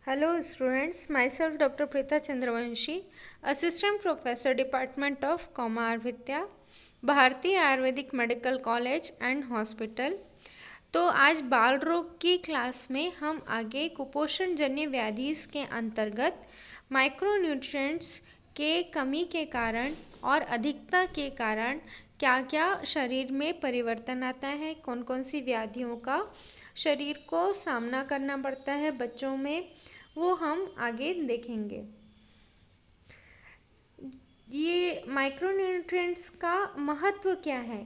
Hello students, myself Dr. Preeta Chandravanshi, Assistant Professor Department of Kumar Vidya, भारतीय Ayurvedic medical college and hospital. तो आज बाल रोग की क्लास में हम आगे कुपोषण जन्य व्याधि के अंतर्गत माइक्रोन्यूट्रिएंट्स के कमी के कारण और अधिकता के कारण क्या क्या शरीर में परिवर्तन आता है, कौन कौन सी व्याधियों का शरीर को सामना करना पड़ता है बच्चों में, वो हम आगे देखेंगे। ये माइक्रोन्यूट्रिएंट्स का महत्व क्या है?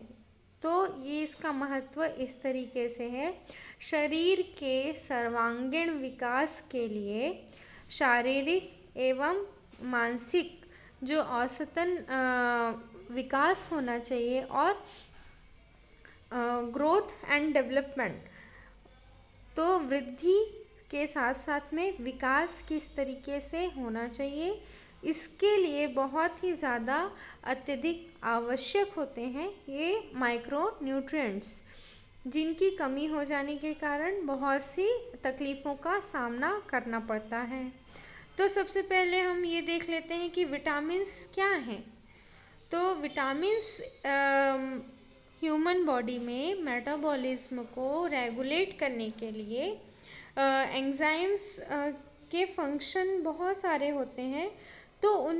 तो ये इसका महत्व इस तरीके से है, शरीर के सर्वांगीण विकास के लिए शारीरिक एवं मानसिक जो औसतन विकास होना चाहिए और ग्रोथ एंड डेवलपमेंट, तो वृद्धि के साथ साथ में विकास किस तरीके से होना चाहिए, इसके लिए बहुत ही ज़्यादा अत्यधिक आवश्यक होते हैं ये माइक्रो न्यूट्रिएंट्स, जिनकी कमी हो जाने के कारण बहुत सी तकलीफ़ों का सामना करना पड़ता है। तो सबसे पहले हम ये देख लेते हैं कि विटामिन्स क्या हैं। तो विटामिन्स ह्यूमन बॉडी में मेटाबॉलिज्म को रेगुलेट करने के लिए एंजाइम्स के फंक्शन बहुत सारे होते हैं, तो उन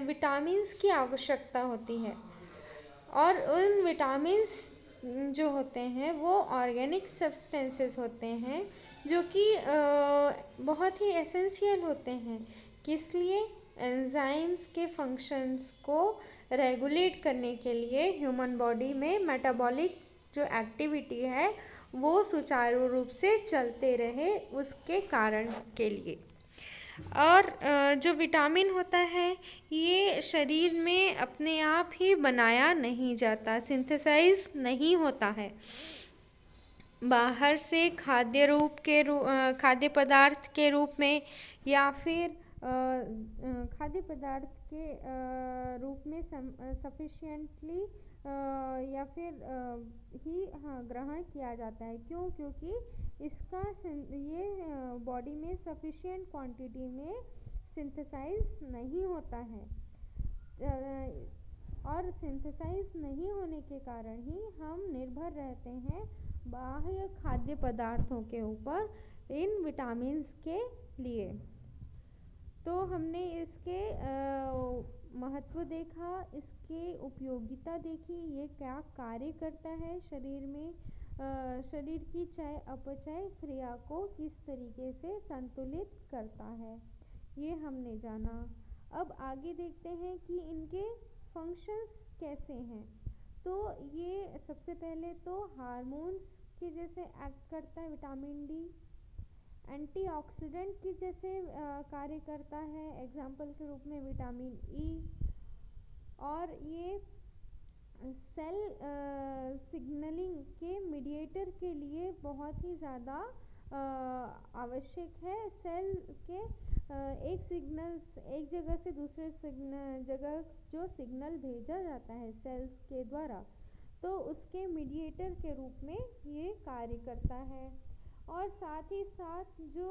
विटामिन्स की आवश्यकता होती है और उन विटामिन्स जो होते हैं वो ऑर्गेनिक सब्सटेंसेस होते हैं जो कि बहुत ही एसेंशियल होते हैं। किस लिए? एंजाइम्स के फंक्शंस को रेगुलेट करने के लिए ह्यूमन बॉडी में मेटाबॉलिक जो एक्टिविटी है वो सुचारू रूप से चलते रहे, उसके कारण के लिए। और जो विटामिन होता है ये शरीर में अपने आप ही बनाया नहीं जाता, सिंथेसाइज नहीं होता है, बाहर से खाद्य पदार्थ के रूप में या फिर खाद्य पदार्थ के रूप में सफिशिएंटली या फिर ही ग्रहण किया जाता है। क्यों? क्योंकि इसका ये बॉडी में सफिशिएंट क्वांटिटी में सिंथेसाइज नहीं होता है और सिंथेसाइज नहीं होने के कारण ही हम निर्भर रहते हैं बाह्य खाद्य पदार्थों के ऊपर इन विटामिन्स के लिए। तो हमने इसके महत्व देखा, इसके उपयोगिता देखी, ये क्या कार्य करता है शरीर में, शरीर की चय अपचय क्रिया को किस तरीके से संतुलित करता है, ये हमने जाना। अब आगे देखते हैं कि इनके फंक्शंस कैसे हैं। तो ये सबसे पहले तो हार्मोन्स के जैसे एक्ट करता है विटामिन डी, एंटीऑक्सीडेंट के जैसे कार्य करता है, एग्जाम्पल के रूप में विटामिन ई, और ये सेल सिग्नलिंग के मीडिएटर के लिए बहुत ही ज़्यादा आवश्यक है। सेल के एक जगह से दूसरे जगह जो सिग्नल भेजा जाता है सेल्स के द्वारा, तो उसके मीडिएटर के रूप में ये कार्य करता है। और साथ ही साथ जो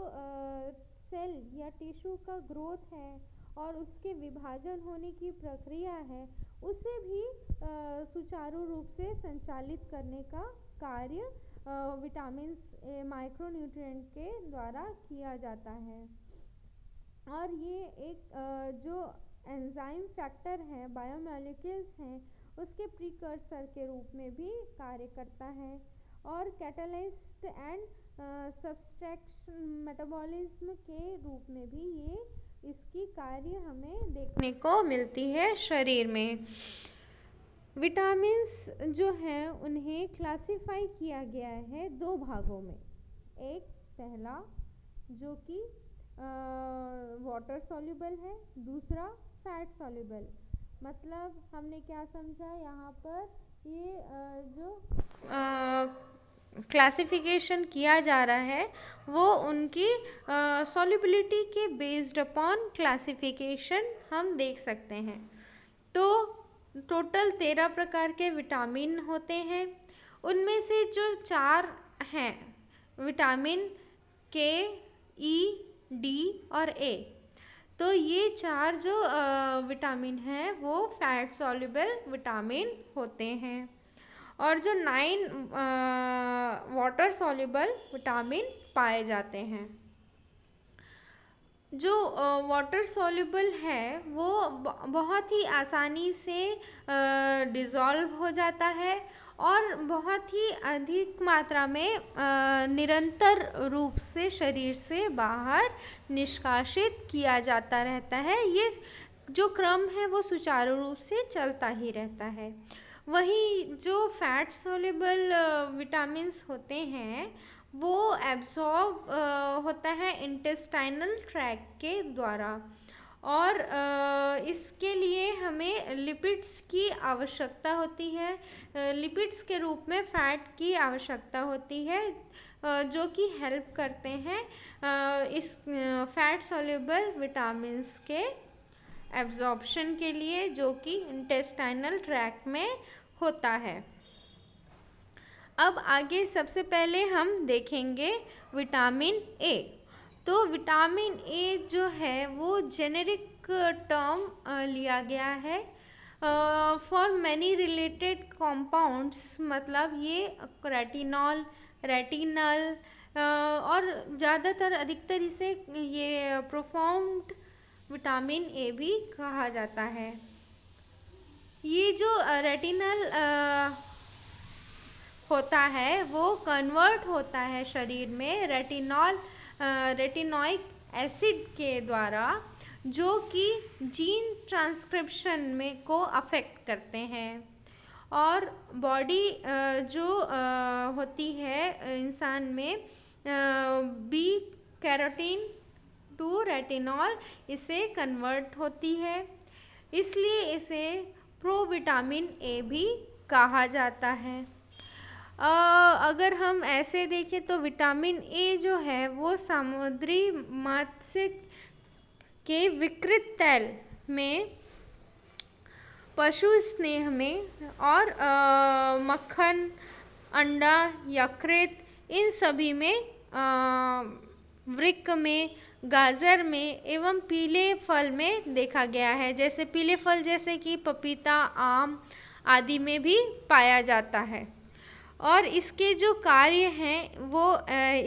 सेल या टिश्यू का ग्रोथ है और उसके विभाजन होने की प्रक्रिया है, उसे भी सुचारू रूप से संचालित करने का कार्य विटामिन्स माइक्रोन्यूट्रिएंट के द्वारा किया जाता है। और ये एक जो एंजाइम फैक्टर है, बायोमोलिक्यूल्स हैं, उसके प्रीकर्सर के रूप में भी कार्य करता है और कैटालिस्ट एंड सब्सट्रैक्शन मेटाबॉलिज्म के रूप में भी ये इसकी कार्य हमें देखने को मिलती है शरीर में। विटामिन्स जो हैं उन्हें क्लासिफाई किया गया है दो भागों में। एक पहला जो कि वाटर सॉल्युबल है, दूसरा फैट सॉल्युबल। मतलब हमने क्या समझा यहाँ पर, ये जो क्लासिफिकेशन किया जा रहा है वो उनकी सॉल्युबिलिटी के बेस्ड अपॉन क्लासिफिकेशन हम देख सकते हैं। तो टोटल 13 प्रकार के विटामिन होते हैं, उनमें से जो 4 हैं विटामिन के, ई, डी और ए। तो ये 4 जो विटामिन हैं वो फैट सॉल्युबल विटामिन होते हैं। और जो 9 वाटर सॉल्युबल विटामिन पाए जाते हैं। जो वाटर सॉल्युबल है वो बहुत ही आसानी से डिज़ोल्व हो जाता है और बहुत ही अधिक मात्रा में निरंतर रूप से शरीर से बाहर निष्कासित किया जाता रहता है। ये जो क्रम है वो सुचारू रूप से चलता ही रहता है। वहीं जो फैट सॉल्युबल विटामिन्स होते हैं वो एब्जॉर्ब होता है इंटेस्टाइनल ट्रैक के द्वारा। और इसके लिए हमें लिपिड्स की आवश्यकता होती है। लिपिड्स के रूप में फैट की आवश्यकता होती है जो कि हेल्प करते हैं इस फैट सॉल्युबल विटामिन्स के एब्जॉर्प्शन के लिए, जो कि इंटेस्टाइनल ट्रैक में होता है। अब आगे सबसे पहले हम देखेंगे विटामिन ए। तो विटामिन ए जो है वो जेनेरिक टर्म लिया गया है फॉर मैनी रिलेटेड कंपाउंड्स, मतलब ये रेटिनॉल, रेटिनल और ज़्यादातर अधिकतर इसे ये प्रोफाउंड विटामिन ए भी कहा जाता है। ये जो रेटिनल होता है वो कन्वर्ट होता है शरीर में रेटिनॉल रेटिनोइक एसिड के द्वारा, जो कि जीन ट्रांसक्रिप्शन में को अफेक्ट करते हैं। और बॉडी जो होती है इंसान में बी कैरोटीन टू रेटिनॉल इसे कन्वर्ट होती है, इसलिए इसे प्रोविटामिन ए भी कहा जाता है। अगर हम ऐसे देखें तो विटामिन ए जो है वो समुद्री मत्स्य के विकृत तैल में, पशु स्नेह में और मक्खन, अंडा, यकृत इन सभी में, वृक्क में, गाजर में एवं पीले फल में देखा गया है। जैसे पीले फल जैसे कि पपीता, आम आदि में भी पाया जाता है। और इसके जो कार्य हैं वो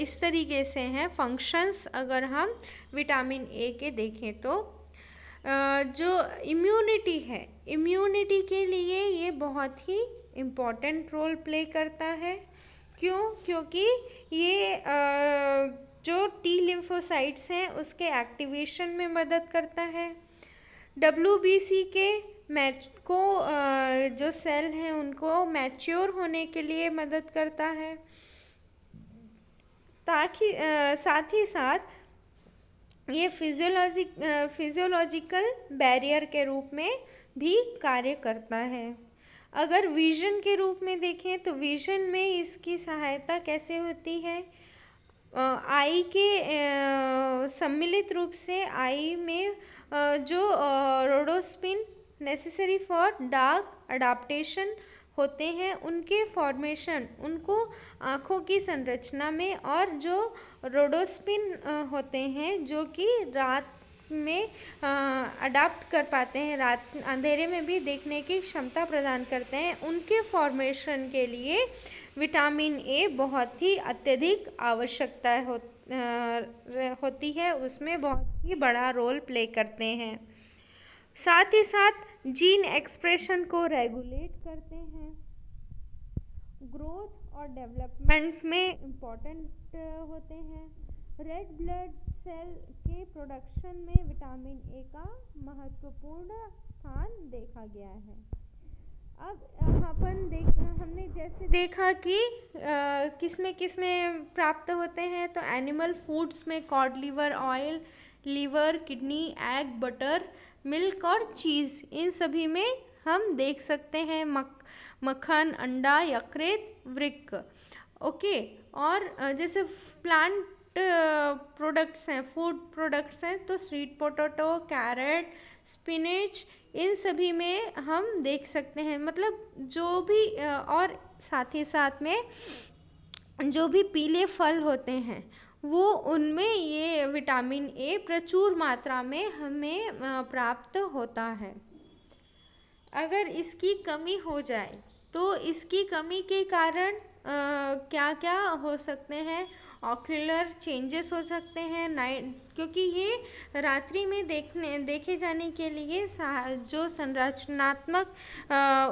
इस तरीके से हैं, फंक्शंस अगर हम विटामिन ए के देखें तो जो इम्यूनिटी है, इम्यूनिटी के लिए ये बहुत ही इम्पोर्टेंट रोल प्ले करता है। क्यों? क्योंकि ये जो टी लिम्फोसाइट्स हैं उसके एक्टिवेशन में मदद करता है। WBC के को जो सेल हैं उनको मैच्योर होने के लिए मदद करता है, ताकि साथ ही साथ ये फिजियोलॉजिकल बैरियर के रूप में भी कार्य करता है। अगर विजन के रूप में देखें तो विजन में इसकी सहायता कैसे होती है? आई के सम्मिलित रूप से आई में जो रोडोस्पिन नेसेसरी फॉर डार्क अडाप्टेशन होते हैं उनके फॉर्मेशन, उनको आँखों की संरचना में, और जो रोडोस्पिन होते हैं जो कि रात में अडाप्ट कर पाते हैं, रात अंधेरे में भी देखने की क्षमता प्रदान करते हैं, उनके फॉर्मेशन के लिए विटामिन ए बहुत ही अत्यधिक आवश्यकता होती है, उसमें बहुत ही बड़ा रोल प्ले करते हैं। साथ ही साथ जीन एक्सप्रेशन को रेगुलेट करते हैं, ग्रोथ और डेवलपमेंट में इम्पोर्टेंट होते हैं। रेड ब्लड सेल के प्रोडक्शन में विटामिन ए का महत्वपूर्ण स्थान देखा गया है। अब हमने जैसे देखा कि किसमें प्राप्त होते हैं, तो एनिमल फूड्स में cod liver oil, liver, kidney, egg, butter, milk और चीज़, इन सभी में हम देख सकते हैं मक्खन, अंडा, यकृत, वृक्क। ओके। और जैसे प्लांट प्रोडक्ट्स हैं, फूड प्रोडक्ट्स हैं, तो स्वीट पोटैटो, कैरेट, स्पिनच, इन सभी में हम देख सकते हैं। मतलब जो भी और साथ ही साथ में जो भी पीले फल होते हैं वो उनमें ये विटामिन ए प्रचुर मात्रा में हमें प्राप्त होता है। अगर इसकी कमी हो जाए तो इसकी कमी के कारण क्या क्या हो सकते हैं? ऑक्यूलर चेंजेस हो सकते हैं नाइट, क्योंकि ये रात्रि में देखे जाने के लिए जो संरचनात्मक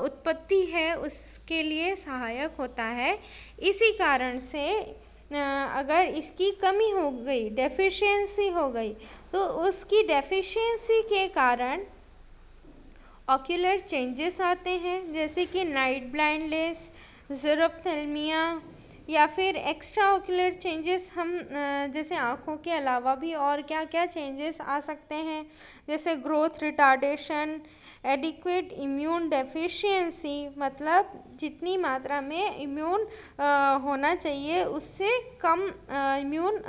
उत्पत्ति है उसके लिए सहायक होता है। इसी कारण से अगर इसकी कमी हो गई, डेफिशिएंसी हो गई, तो उसकी डेफिशिएंसी के कारण ऑक्यूलर चेंजेस आते हैं, जैसे कि नाइट ब्लाइंडनेस, ज़ीरोफ्थेल्मिया, या फिर एक्स्ट्रा ऑक्यूलर चेंजेस। हम जैसे आँखों के अलावा भी और क्या क्या चेंजेस आ सकते हैं, जैसे growth retardation, adequate immune deficiency, मतलब जितनी मात्रा में इम्यून होना चाहिए उससे कम इम्यून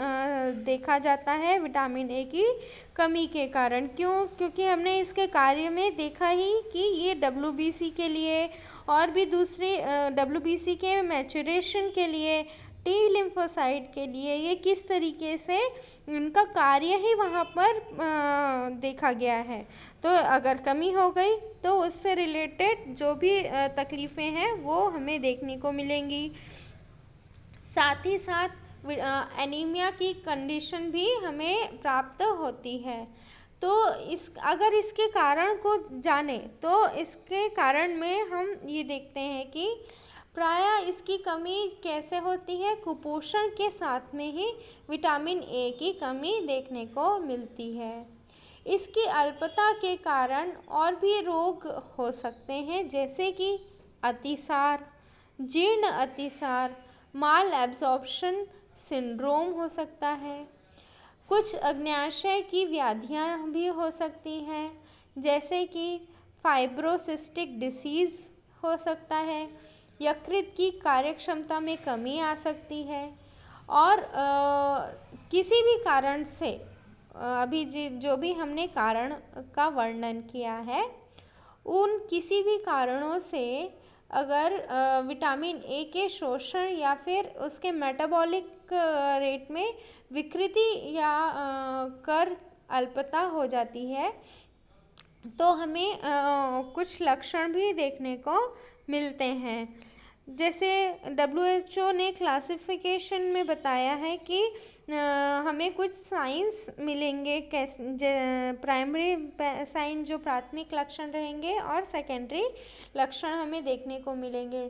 देखा जाता है विटामिन ए की कमी के कारण। क्यों? क्योंकि हमने इसके कार्य में देखा ही कि ये WBC के लिए और भी दूसरे WBC के मैचुरेशन के लिए, टी लिम्फोसाइट के लिए, ये किस तरीके से इनका कार्य ही वहाँ पर देखा गया है। तो अगर कमी हो गई तो उससे रिलेटेड जो भी तकलीफ़ें हैं वो हमें देखने को मिलेंगी। साथ ही साथ एनीमिया की कंडीशन भी हमें प्राप्त होती है। तो अगर इसके कारण को जाने तो इसके कारण में हम ये देखते हैं कि प्रायः इसकी कमी कैसे होती है? कुपोषण के साथ में ही विटामिन ए की कमी देखने को मिलती है। इसकी अल्पता के कारण और भी रोग हो सकते हैं, जैसे कि अतिसार, जीर्ण अतिसार, माल एब्जॉर्प्शन सिंड्रोम हो सकता है। कुछ अग्न्याशय की व्याधियां भी हो सकती हैं, जैसे कि फाइब्रोसिस्टिक डिसीज हो सकता है, यकृत की कार्यक्षमता में कमी आ सकती है, और किसी भी कारण से अभी जो भी हमने कारण का वर्णन किया है, उन किसी भी कारणों से अगर विटामिन ए के शोषण या फिर उसके मेटाबॉलिक रेट में विकृति या कर अल्पता हो जाती है, तो हमें कुछ लक्षण भी देखने को मिलते हैं। जैसे WHO ने क्लासिफिकेशन में बताया है कि हमें कुछ साइंस मिलेंगे, प्राइमरी साइन जो प्राथमिक लक्षण रहेंगे और सेकेंडरी लक्षण हमें देखने को मिलेंगे।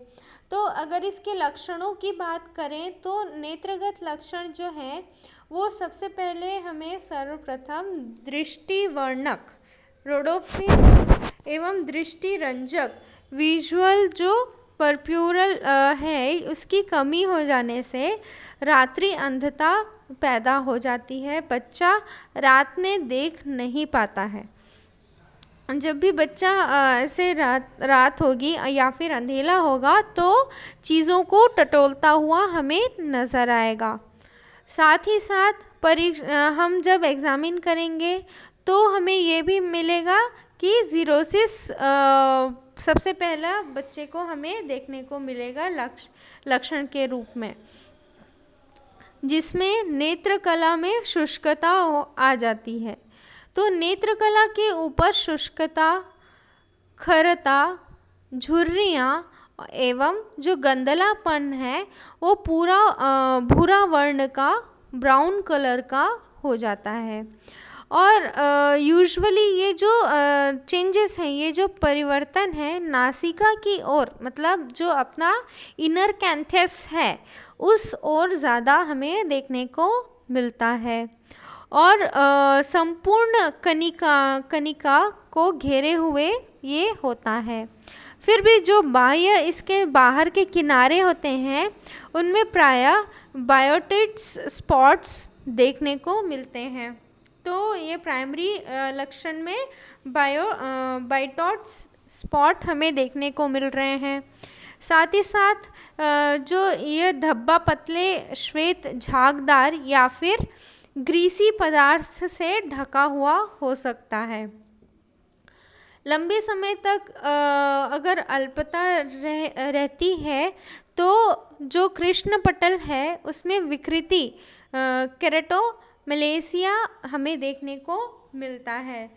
तो अगर इसके लक्षणों की बात करें तो नेत्रगत लक्षण जो है वो सबसे पहले हमें सर्वप्रथम दृष्टिवर्णक, रोडोप्सिन एवं दृष्टि रंजक विजुअल जो परप्यूरल है उसकी कमी हो जाने से रात्रि अंधता पैदा हो जाती है। बच्चा रात में देख नहीं पाता है। जब भी बच्चा ऐसे रात होगी या फिर अंधेला होगा तो चीज़ों को टटोलता हुआ हमें नज़र आएगा। साथ ही साथ हम जब एग्जामिन करेंगे तो हमें ये भी मिलेगा कि ज़ीरोसिस सबसे पहला बच्चे को हमें देखने को मिलेगा लक्षण के रूप में, जिसमें नेत्र कला में शुष्कता आ जाती है। तो नेत्र कला के ऊपर शुष्कता, खरता, झुर्रियाँ एवं जो गंदलापन है वो पूरा भूरा वर्ण का, ब्राउन कलर का हो जाता है। और यूजुअली ये जो चेंजेस हैं, ये जो परिवर्तन है नासिका की ओर, मतलब जो अपना इनर कैंथस है उस ओर ज़्यादा हमें देखने को मिलता है, और संपूर्ण कनिका को घेरे हुए ये होता है। फिर भी जो बाह्य इसके बाहर के किनारे होते हैं उनमें प्रायः बायोटिड्स स्पॉट्स देखने को मिलते हैं। तो ये प्राइमरी लक्षण में बायोटिड्स स्पॉट हमें देखने को मिल रहे हैं। साथ ही साथ जो ये धब्बा पतले श्वेत झागदार या फिर ग्रीसी पदार्थ से ढका हुआ हो सकता है। लंबे समय तक अगर अल्पता रहती है तो जो कृष्ण पटल है उसमें विकृति केराटोमलेशिया हमें देखने को मिलता है।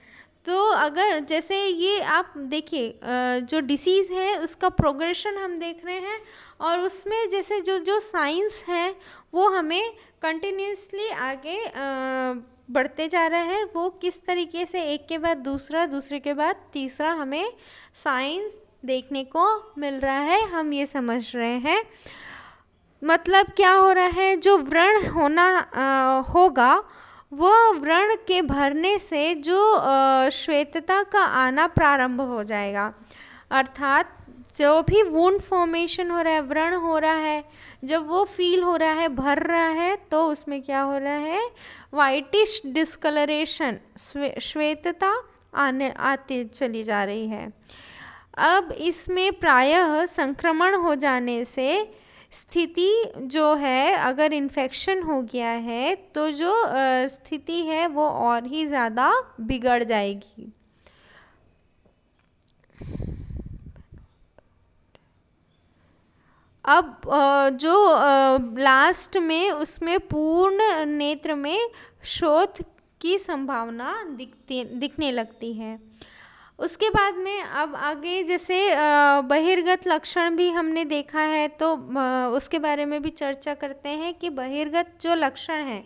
तो अगर जैसे ये आप देखिए जो डिसीज़ है उसका प्रोग्रेशन हम देख रहे हैं, और उसमें जैसे जो जो साइंस है वो हमें कंटिन्यूसली आगे बढ़ते जा रहा है। वो किस तरीके से एक के बाद दूसरा, दूसरे के बाद तीसरा हमें साइंस देखने को मिल रहा है, हम ये समझ रहे हैं। मतलब क्या हो रहा है, जो व्रण होगा वह व्रण के भरने से जो श्वेतता का आना प्रारंभ हो जाएगा। अर्थात जो भी वुंड फॉर्मेशन हो रहा है, व्रण हो रहा है, जब वो फील हो रहा है, भर रहा है, तो उसमें क्या हो रहा है, वाइटिश डिस्कलरेशन, श्वेतता आती चली जा रही है। अब इसमें प्रायः संक्रमण हो जाने से स्थिति जो है, अगर इन्फेक्शन हो गया है तो जो स्थिति है वो और ही ज़्यादा बिगड़ जाएगी। अब जो लास्ट में उसमें पूर्ण नेत्र में शोथ की संभावना दिखने लगती है। उसके बाद में अब आगे जैसे बहिर्गत लक्षण भी हमने देखा है, तो उसके बारे में भी चर्चा करते हैं कि बहिर्गत जो लक्षण हैं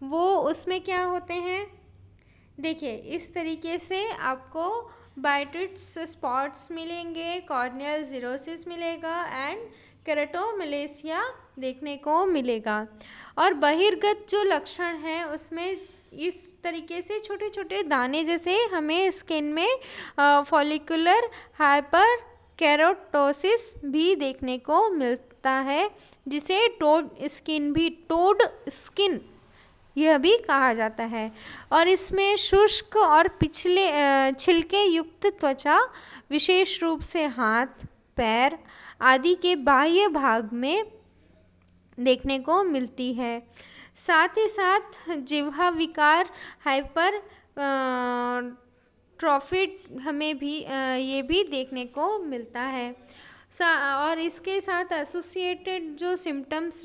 वो उसमें क्या होते हैं। देखिए इस तरीके से आपको बाइटिड्स स्पॉट्स मिलेंगे, कॉर्नियल जीरोसिस मिलेगा एंड केराटोमलेशिया देखने को मिलेगा। और बहिर्गत जो लक्षण है उसमें इस तरीके से छोटे छोटे दाने जैसे हमें स्किन में फॉलिकुलर हाइपर केराटोसिस भी देखने को मिलता है, जिसे टोड स्किन यह भी कहा जाता है। और इसमें शुष्क और पिछले छिलके युक्त त्वचा, विशेष रूप से हाथ, पैर आदि के बाह्य भाग में देखने को मिलती है। साथ ही साथ जिह्वा विकार, हाइपर ट्रॉफिड हमें भी ये भी देखने को मिलता है। और इसके साथ एसोसिएटेड जो सिम्टम्स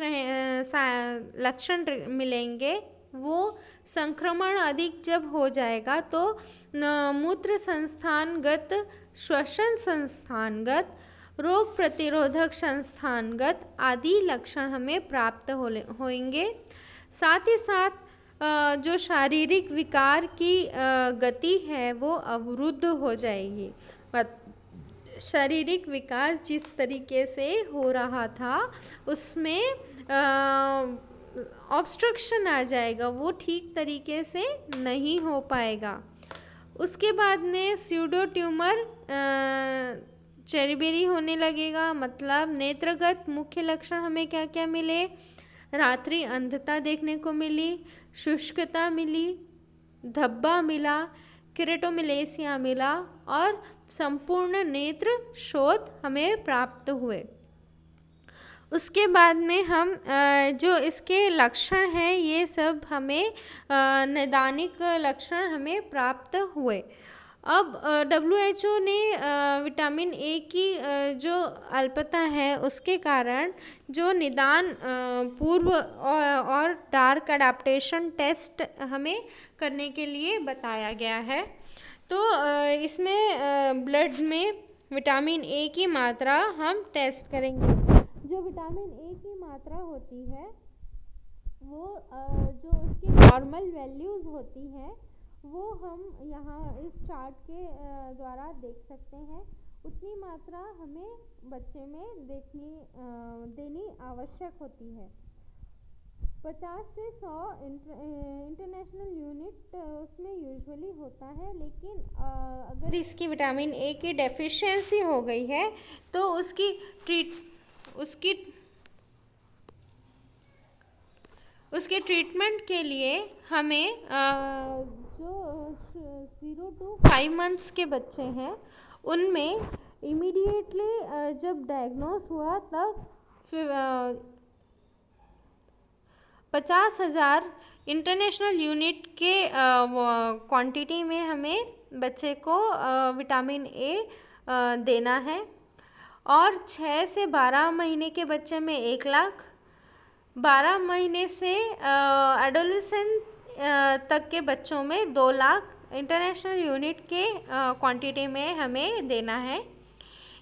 लक्षण मिलेंगे, वो संक्रमण अधिक जब हो जाएगा तो मूत्र संस्थानगत, श्वसन संस्थानगत, रोग प्रतिरोधक संस्थानगत आदि लक्षण हमें प्राप्त होंगे। साथ ही साथ जो शारीरिक विकार की गति है वो अवरुद्ध हो जाएगी। शारीरिक विकास जिस तरीके से हो रहा था उसमें ऑब्स्ट्रक्शन आ जाएगा, वो ठीक तरीके से नहीं हो पाएगा। उसके बाद में स्यूडो ट्यूमर चेरिबेरी होने लगेगा। मतलब नेत्रगत मुख्य लक्षण हमें क्या क्या मिले, रात्रि अंधता देखने को मिली, शुष्कता मिली, धब्बा मिला, केराटोमलेशिया मिला और संपूर्ण नेत्र शोथ हमें प्राप्त हुए। उसके बाद में हम जो इसके लक्षण हैं ये सब हमें नैदानिक लक्षण हमें प्राप्त हुए। अब WHO ने विटामिन ए की जो अल्पता है उसके कारण जो निदान पूर्व और डार्क अडेप्टेशन टेस्ट हमें करने के लिए बताया गया है। तो इसमें ब्लड में विटामिन ए की मात्रा हम टेस्ट करेंगे। जो विटामिन ए की मात्रा होती है वो जो उसकी नॉर्मल वैल्यूज़ होती हैं वो हम यहाँ इस चार्ट के द्वारा देख सकते हैं। उतनी मात्रा हमें बच्चे में देनी आवश्यक होती है। 50 से 100 इंटरनेशनल यूनिट उसमें यूजुअली होता है, लेकिन अगर इसकी विटामिन ए की डेफिशिएंसी हो गई है तो उसके ट्रीटमेंट के लिए हमें जो 0 to 5 मंथ्स के बच्चे हैं उनमें इमीडिएटली जब डायग्नोस हुआ तब 50,000 इंटरनेशनल यूनिट के क्वांटिटी में हमें बच्चे को विटामिन ए देना है। और 6 से 12 महीने के बच्चे में 1 लाख, 12 महीने से एडोलेसेंट तक के बच्चों में 2 लाख इंटरनेशनल यूनिट के क्वांटिटी में हमें देना है।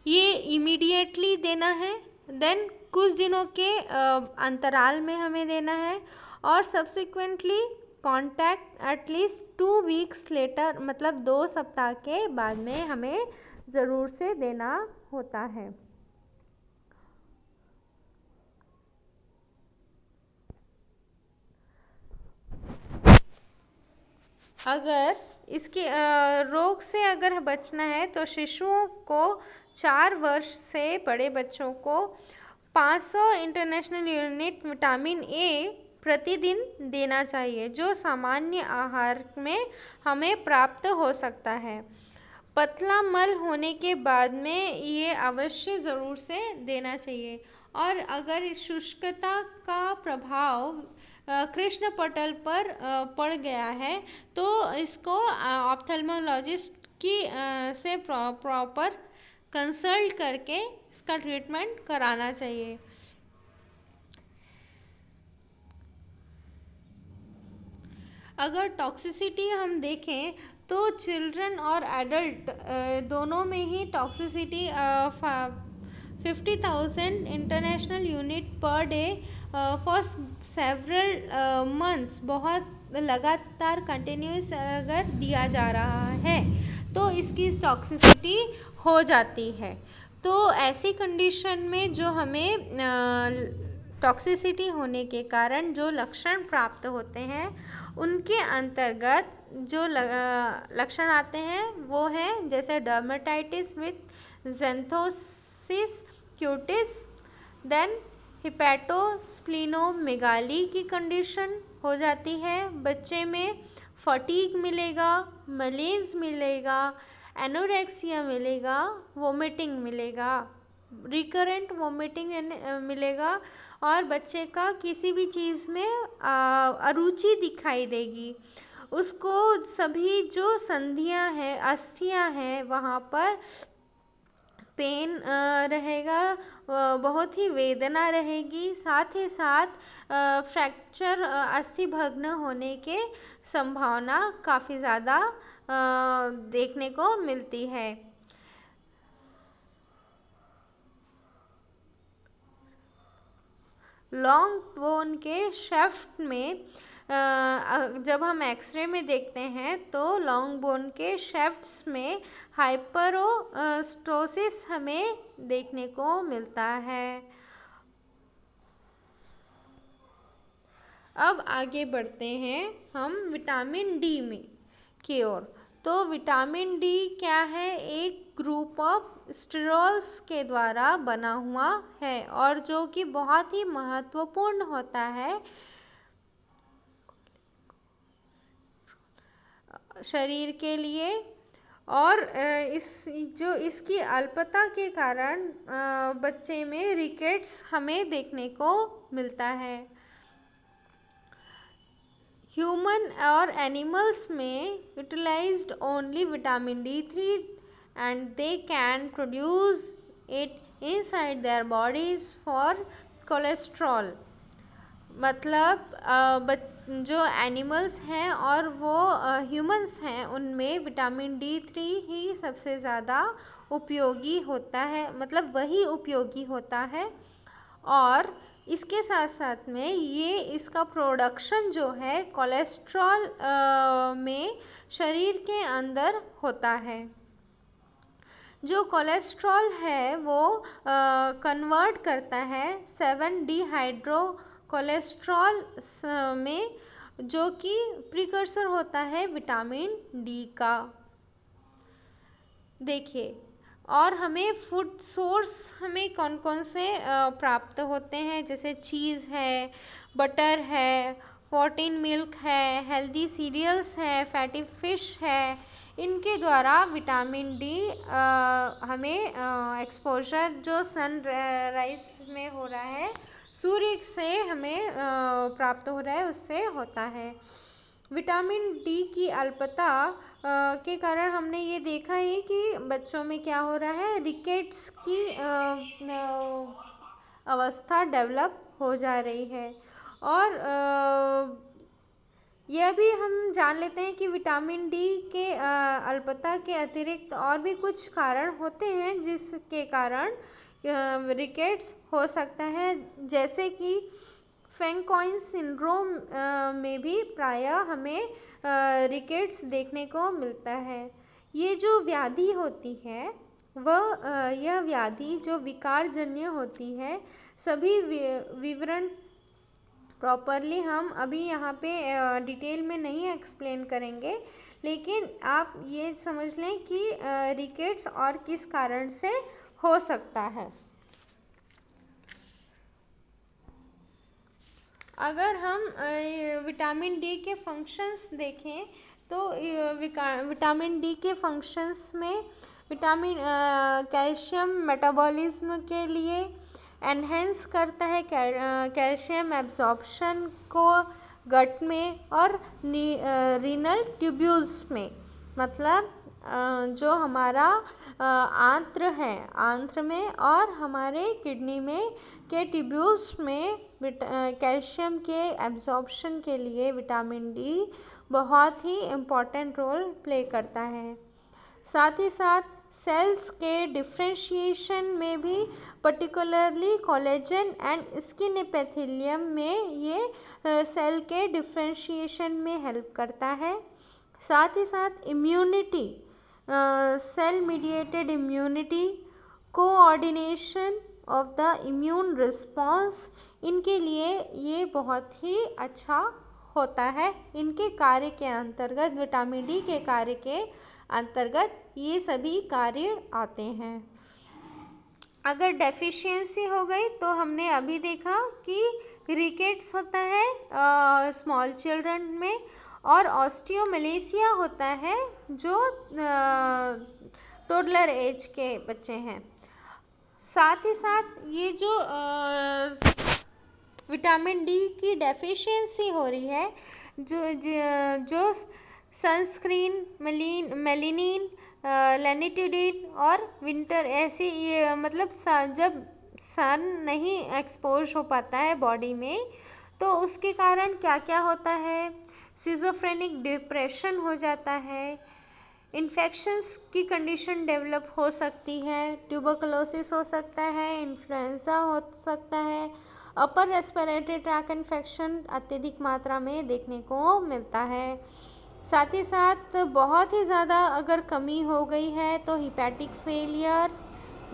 ये इमीडिएटली देना है, देन कुछ दिनों के अंतराल में हमें देना है, और subsequently contact at least 2 weeks later, मतलब 2 सप्ताह के बाद में हमें ज़रूर से देना होता है। अगर इसके रोग से अगर बचना है तो शिशुओं को 4 वर्ष से बड़े बच्चों को 500 इंटरनेशनल यूनिट विटामिन ए प्रतिदिन देना चाहिए, जो सामान्य आहार में हमें प्राप्त हो सकता है। पतला मल होने के बाद में ये अवश्य ज़रूर से देना चाहिए। और अगर इस शुष्कता का प्रभाव कृष्णपटल पर पड़ गया है तो इसको ऑप्थेल्मोलॉजिस्ट की से प्रॉपर कंसल्ट करके इसका ट्रीटमेंट कराना चाहिए। अगर टॉक्सिसिटी हम देखें तो चिल्ड्रन और एडल्ट दोनों में ही toxicity 50,000 international unit per day for several months, बहुत लगातार कंटिन्यूस अगर दिया जा रहा है तो इसकी टॉक्सिसिटी हो जाती है। तो ऐसी कंडीशन में जो हमें टॉक्सिसिटी होने के कारण जो लक्षण प्राप्त होते हैं उनके अंतर्गत जो लक्षण आते हैं वो हैं जैसे डर्मेटाइटिस विथ ज़ैंथोसिस क्यूटिस, देन हिपैटोस्प्लीनोमेगाली की कंडीशन हो जाती है। बच्चे में फटीग मिलेगा, मलेज मिलेगा, एनोरेक्सिया मिलेगा, वोमिटिंग मिलेगा, रिकरेंट वोमिटिंग मिलेगा, और बच्चे का किसी भी चीज़ में अरुचि दिखाई देगी। उसको सभी जो संधियां हैं, अस्थियां हैं, वहाँ पर पेन रहेगा, बहुत ही वेदना रहेगी, साथ ही साथ फ्रैक्चर अस्थि भग्न होने के संभावना काफ़ी ज़्यादा देखने को मिलती है। लॉन्ग बोन के शेफ्ट में जब हम एक्सरे में देखते हैं तो लॉन्ग बोन के शेफ्ट्स में हाइपरोस्टोसिस हमें देखने को मिलता है। अब आगे बढ़ते हैं हम विटामिन डी में की ओर। तो विटामिन डी क्या है? एक ग्रुप ऑफ स्टेरॉल्स के द्वारा बना हुआ है और जो कि बहुत ही महत्वपूर्ण होता है शरीर के लिए। और इसकी अल्पता के कारण बच्चे में रिकेट्स हमें देखने को मिलता है। ह्यूमन और एनिमल्स में utilized only vitamin D3 and they can produce it inside their bodies for cholesterol. मतलब जो एनिमल्स हैं और वो ह्यूमंस हैं उनमें विटामिन D3 ही सबसे ज़्यादा उपयोगी होता है, मतलब वही उपयोगी होता है। और इसके साथ साथ में ये इसका प्रोडक्शन जो है कोलेस्ट्रॉल में शरीर के अंदर होता है। जो कोलेस्ट्रॉल है वो कन्वर्ट करता है 7-डिहाइड्रो कोलेस्ट्रॉल में, जो कि प्रिकर्सर होता है विटामिन डी का। देखिए, और हमें फूड सोर्स हमें कौन कौन से प्राप्त होते हैं, जैसे चीज़ है, बटर है, प्रोटीन मिल्क है, हेल्दी सीरियल्स है, फैटी फिश है। इनके द्वारा विटामिन डी हमें एक्सपोजर जो सन राइज में हो रहा है, सूर्य से हमें प्राप्त हो रहा है, उससे होता है। विटामिन डी की अल्पता के कारण हमने ये देखा है कि बच्चों में क्या हो रहा है, रिकेट्स की अवस्था डेवलप हो जा रही है। और यह भी हम जान लेते हैं कि विटामिन डी के अल्पता के अतिरिक्त और भी कुछ कारण होते हैं जिसके कारण रिकेट्स हो सकता है, जैसे कि फैंकॉइन सिंड्रोम में भी प्रायः हमें रिकेट्स देखने को मिलता है। ये जो व्याधि होती है यह व्याधि जो विकारजन्य होती है, सभी विवरण प्रॉपरली हम अभी यहाँ पे डिटेल में नहीं एक्सप्लेन करेंगे, लेकिन आप ये समझ लें कि रिकेट्स और किस कारण से हो सकता है। अगर हम विटामिन डी के फंक्शंस देखें तो विटामिन डी के फंक्शंस में कैल्शियम मेटाबॉलिज्म के लिए एनहेंस करता है, कैल्शियम एब्जॉर्प्शन को गट में और रीनल ट्यूब्यूल्स में, मतलब जो हमारा आंत्र है, आंत्र में और हमारे किडनी में के ट्यूब्यूल्स में कैल्शियम के एब्जॉर्प्शन के लिए विटामिन डी बहुत ही इम्पॉर्टेंट रोल प्ले करता है। साथ ही साथ सेल्स के डिफ्रेंशिएशन में भी, particularly collagen and skin epithelium में ये सेल के डिफ्रेंशिएशन में हेल्प करता है। साथ ही साथ immunity, cell mediated immunity, coordination of the immune response, इनके लिए ये बहुत ही अच्छा होता है। इनके कार्य के अंतर्गत, विटामिन डी के कार्य के अंतर्गत ये सभी कार्य आते हैं। अगर डेफिशिएंसी हो गई तो हमने अभी देखा कि रिकेट्स होता है स्मॉल चिल्ड्रन में, और ऑस्टियोमलेशिया होता है जो टोडलर एज के बच्चे हैं। साथ ही साथ ये जो विटामिन डी की डेफिशिएंसी हो रही है, जो सनस्क्रीन, मेलानिन, लैनिटिडिन और विंटर ऐसी मतलब जब सन नहीं एक्सपोज हो पाता है बॉडी में, तो उसके कारण क्या क्या होता है, सिजोफ्रेनिक डिप्रेशन हो जाता है, इन्फेक्शंस की कंडीशन डेवलप हो सकती है, ट्यूबरकुलोसिस हो सकता है, इन्फ्लुएंजा हो सकता है, अपर रेस्पिरेटरी ट्रैक इन्फेक्शन अत्यधिक मात्रा में देखने को मिलता है। साथ ही साथ बहुत ही ज़्यादा अगर कमी हो गई है तो hepatic failure,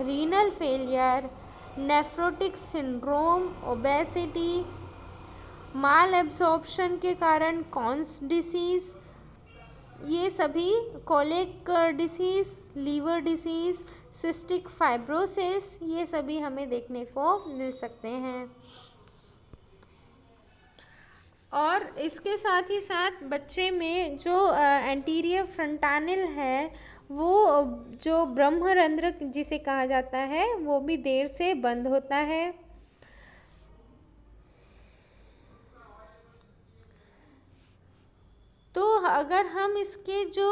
renal failure, nephrotic syndrome, obesity, malabsorption के कारण कॉन्स डिसीज, ये सभी coeliac disease, liver disease, cystic fibrosis, ये सभी हमें देखने को मिल सकते हैं। और इसके साथ ही साथ बच्चे में जो एंटीरियर फ्रंटानल है, वो जो ब्रह्मरंध्र जिसे कहा जाता है, वो भी देर से बंद होता है। तो अगर हम इसके जो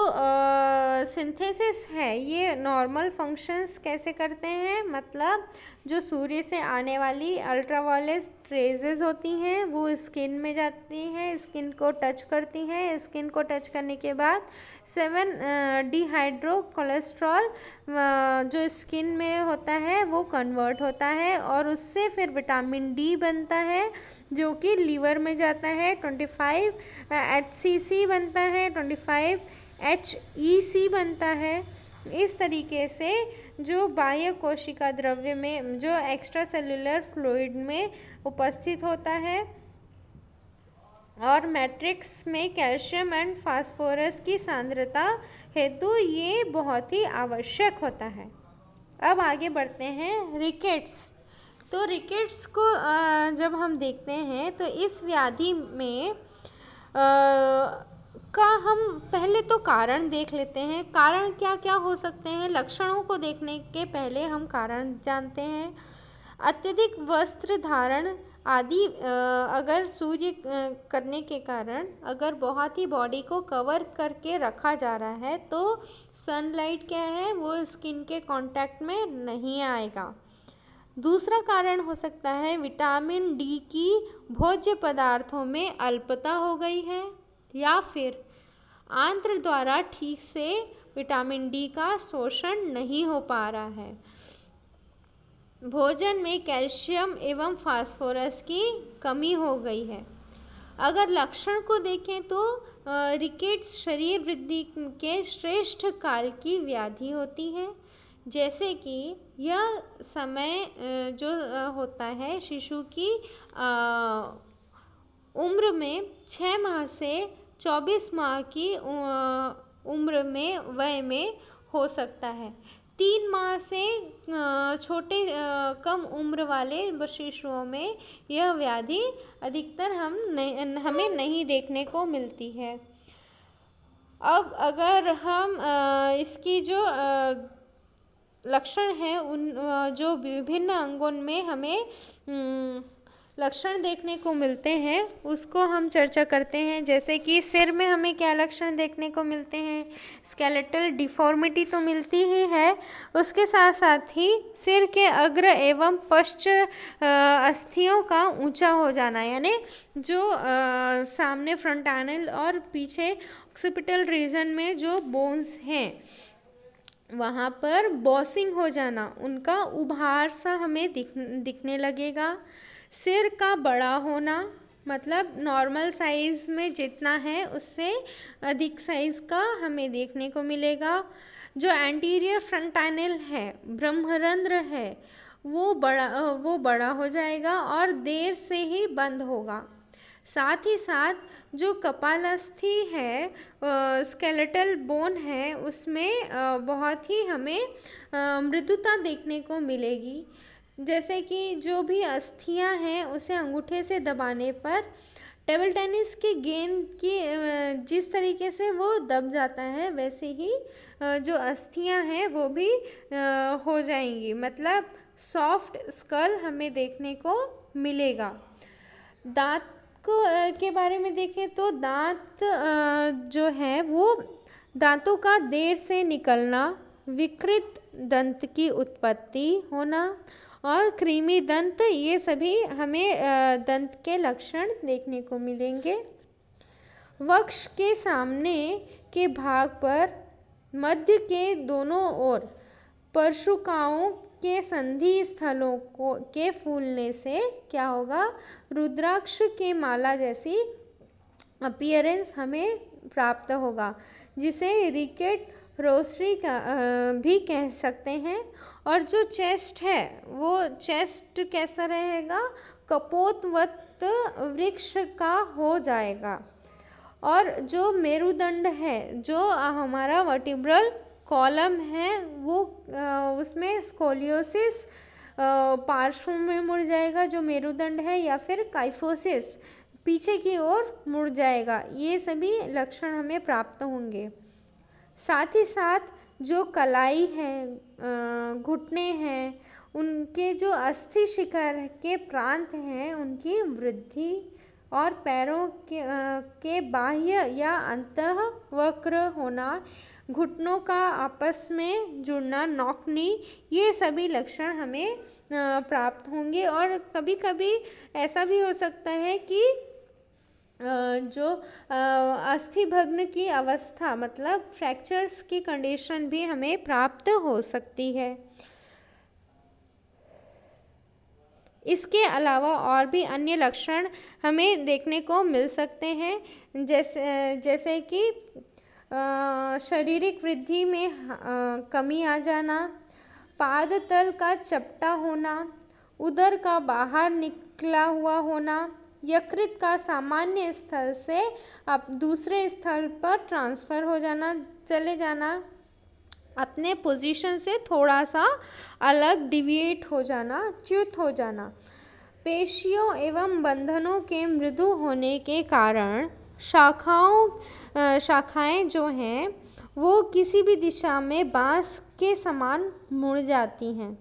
सिंथेसिस है, ये नॉर्मल फंक्शंस कैसे करते हैं, मतलब जो सूर्य से आने वाली अल्ट्रावायलेट रेजेस होती हैं वो स्किन में जाती हैं, स्किन को टच करती हैं, स्किन को टच करने के बाद 7-डिहाइड्रो कोलेस्ट्रॉल जो स्किन में होता है वो कन्वर्ट होता है, और उससे फिर विटामिन डी बनता है जो कि लीवर में जाता है, 25 HCC बनता है, 25 HEC बनता है। इस तरीके से जो बाह्य कोशिका द्रव्य में, जो एक्स्ट्रा सेल्युलर फ्लूइड में उपस्थित होता है, और मैट्रिक्स में कैल्शियम एंड फास्फोरस की सांद्रता हेतु ये बहुत ही आवश्यक होता है। अब आगे बढ़ते हैं रिकेट्स। तो रिकेट्स को जब हम देखते हैं तो इस व्याधि में का हम पहले तो कारण देख लेते हैं। कारण क्या क्या हो सकते हैं, लक्षणों को देखने के पहले हम कारण जानते हैं। अत्यधिक वस्त्र धारण आदि, अगर सूर्य करने के कारण अगर बहुत ही बॉडी को कवर करके रखा जा रहा है तो सनलाइट क्या है, वो स्किन के कांटेक्ट में नहीं आएगा। दूसरा कारण हो सकता है विटामिन डी की भोज्य पदार्थों में अल्पता हो गई है, या फिर आंत्र द्वारा ठीक से विटामिन डी का शोषण नहीं हो पा रहा है। भोजन में कैल्शियम एवं फास्फोरस की कमी हो गई है। अगर लक्षण को देखें तो रिकेट्स शरीर वृद्धि के श्रेष्ठ काल की व्याधि होती है, जैसे कि यह समय जो होता है शिशु की उम्र में 6 माह से 24 माह की उम्र में वय में हो सकता है। 3 माह से छोटे कम उम्र वाले शिशुओं में यह व्याधि अधिकतर हमें नहीं देखने को मिलती है। अब अगर हम इसकी जो लक्षण है उन जो विभिन्न अंगों में हमें लक्षण देखने को मिलते हैं उसको हम चर्चा करते हैं। जैसे कि सिर में हमें क्या लक्षण देखने को मिलते हैं, स्केलेटल डिफॉर्मिटी तो मिलती ही है, उसके साथ साथ ही सिर के अग्र एवं पश्च अस्थियों का ऊंचा हो जाना, यानी जो सामने फ्रंटानल और पीछे ऑक्सीपिटल रीजन में जो बोन्स हैं वहाँ पर बॉसिंग हो जाना, उनका उभार सा हमें दिखने लगेगा। सिर का बड़ा होना, मतलब नॉर्मल साइज में जितना है उससे अधिक साइज का हमें देखने को मिलेगा। जो एंटीरियर फ्रंटानल है, ब्रह्मरंध्र है, वो बड़ा हो जाएगा और देर से ही बंद होगा। साथ ही साथ जो कपालस्थि है, स्केलेटल बोन है, उसमें बहुत ही हमें मृदुता देखने को मिलेगी। जैसे कि जो भी अस्थियां हैं उसे अंगूठे से दबाने पर टेबल टेनिस के गेंद की जिस तरीके से वो दब जाता है वैसे ही जो अस्थियां हैं वो भी हो जाएंगी, मतलब सॉफ्ट स्कल हमें देखने को मिलेगा। दांत के बारे में देखें तो दांत जो है वो दांतों का देर से निकलना, विकृत दंत की उत्पत्ति होना और कृमि दंत, ये सभी हमें दंत के लक्षण देखने को मिलेंगे। वक्ष के सामने के भाग पर मध्य के दोनों ओर परशुकाओं के संधि स्थलों के फूलने से क्या होगा, रुद्राक्ष के माला जैसी अपीयरेंस हमें प्राप्त होगा, जिसे रिकेट रोसरी का भी कह सकते हैं। और जो चेस्ट है वो चेस्ट कैसा रहेगा, कपोतवत वृक्ष का हो जाएगा। और जो मेरुदंड है, जो हमारा वर्टिब्रल कॉलम है, वो उसमें स्कोलियोसिस पार्श्व में मुड़ जाएगा जो मेरुदंड है, या फिर काइफोसिस पीछे की ओर मुड़ जाएगा। ये सभी लक्षण हमें प्राप्त होंगे। साथ ही साथ जो कलाई है, घुटने हैं, उनके जो अस्थि शिखर के प्रांत हैं उनकी वृद्धि, और पैरों के बाह्य या अंतः वक्र होना, घुटनों का आपस में जुड़ना, नॉकनी, ये सभी लक्षण हमें प्राप्त होंगे। और कभी कभी ऐसा भी हो सकता है कि जो अस्थि भग्न की अवस्था, मतलब फ्रैक्चर्स की कंडीशन भी हमें प्राप्त हो सकती है। इसके अलावा और भी अन्य लक्षण हमें देखने को मिल सकते हैं, जैसे कि शारीरिक वृद्धि में कमी आ जाना, पाद तल का चपटा होना, उदर का बाहर निकला हुआ होना, यकृत का सामान्य स्थल से अब दूसरे स्थल पर ट्रांसफर हो जाना, चले जाना, अपने पोजीशन से थोड़ा सा अलग डिविएट हो जाना, च्युत हो जाना। पेशियों एवं बंधनों के मृदु होने के कारण शाखाएं जो हैं वो किसी भी दिशा में बांस के समान मुड़ जाती हैं।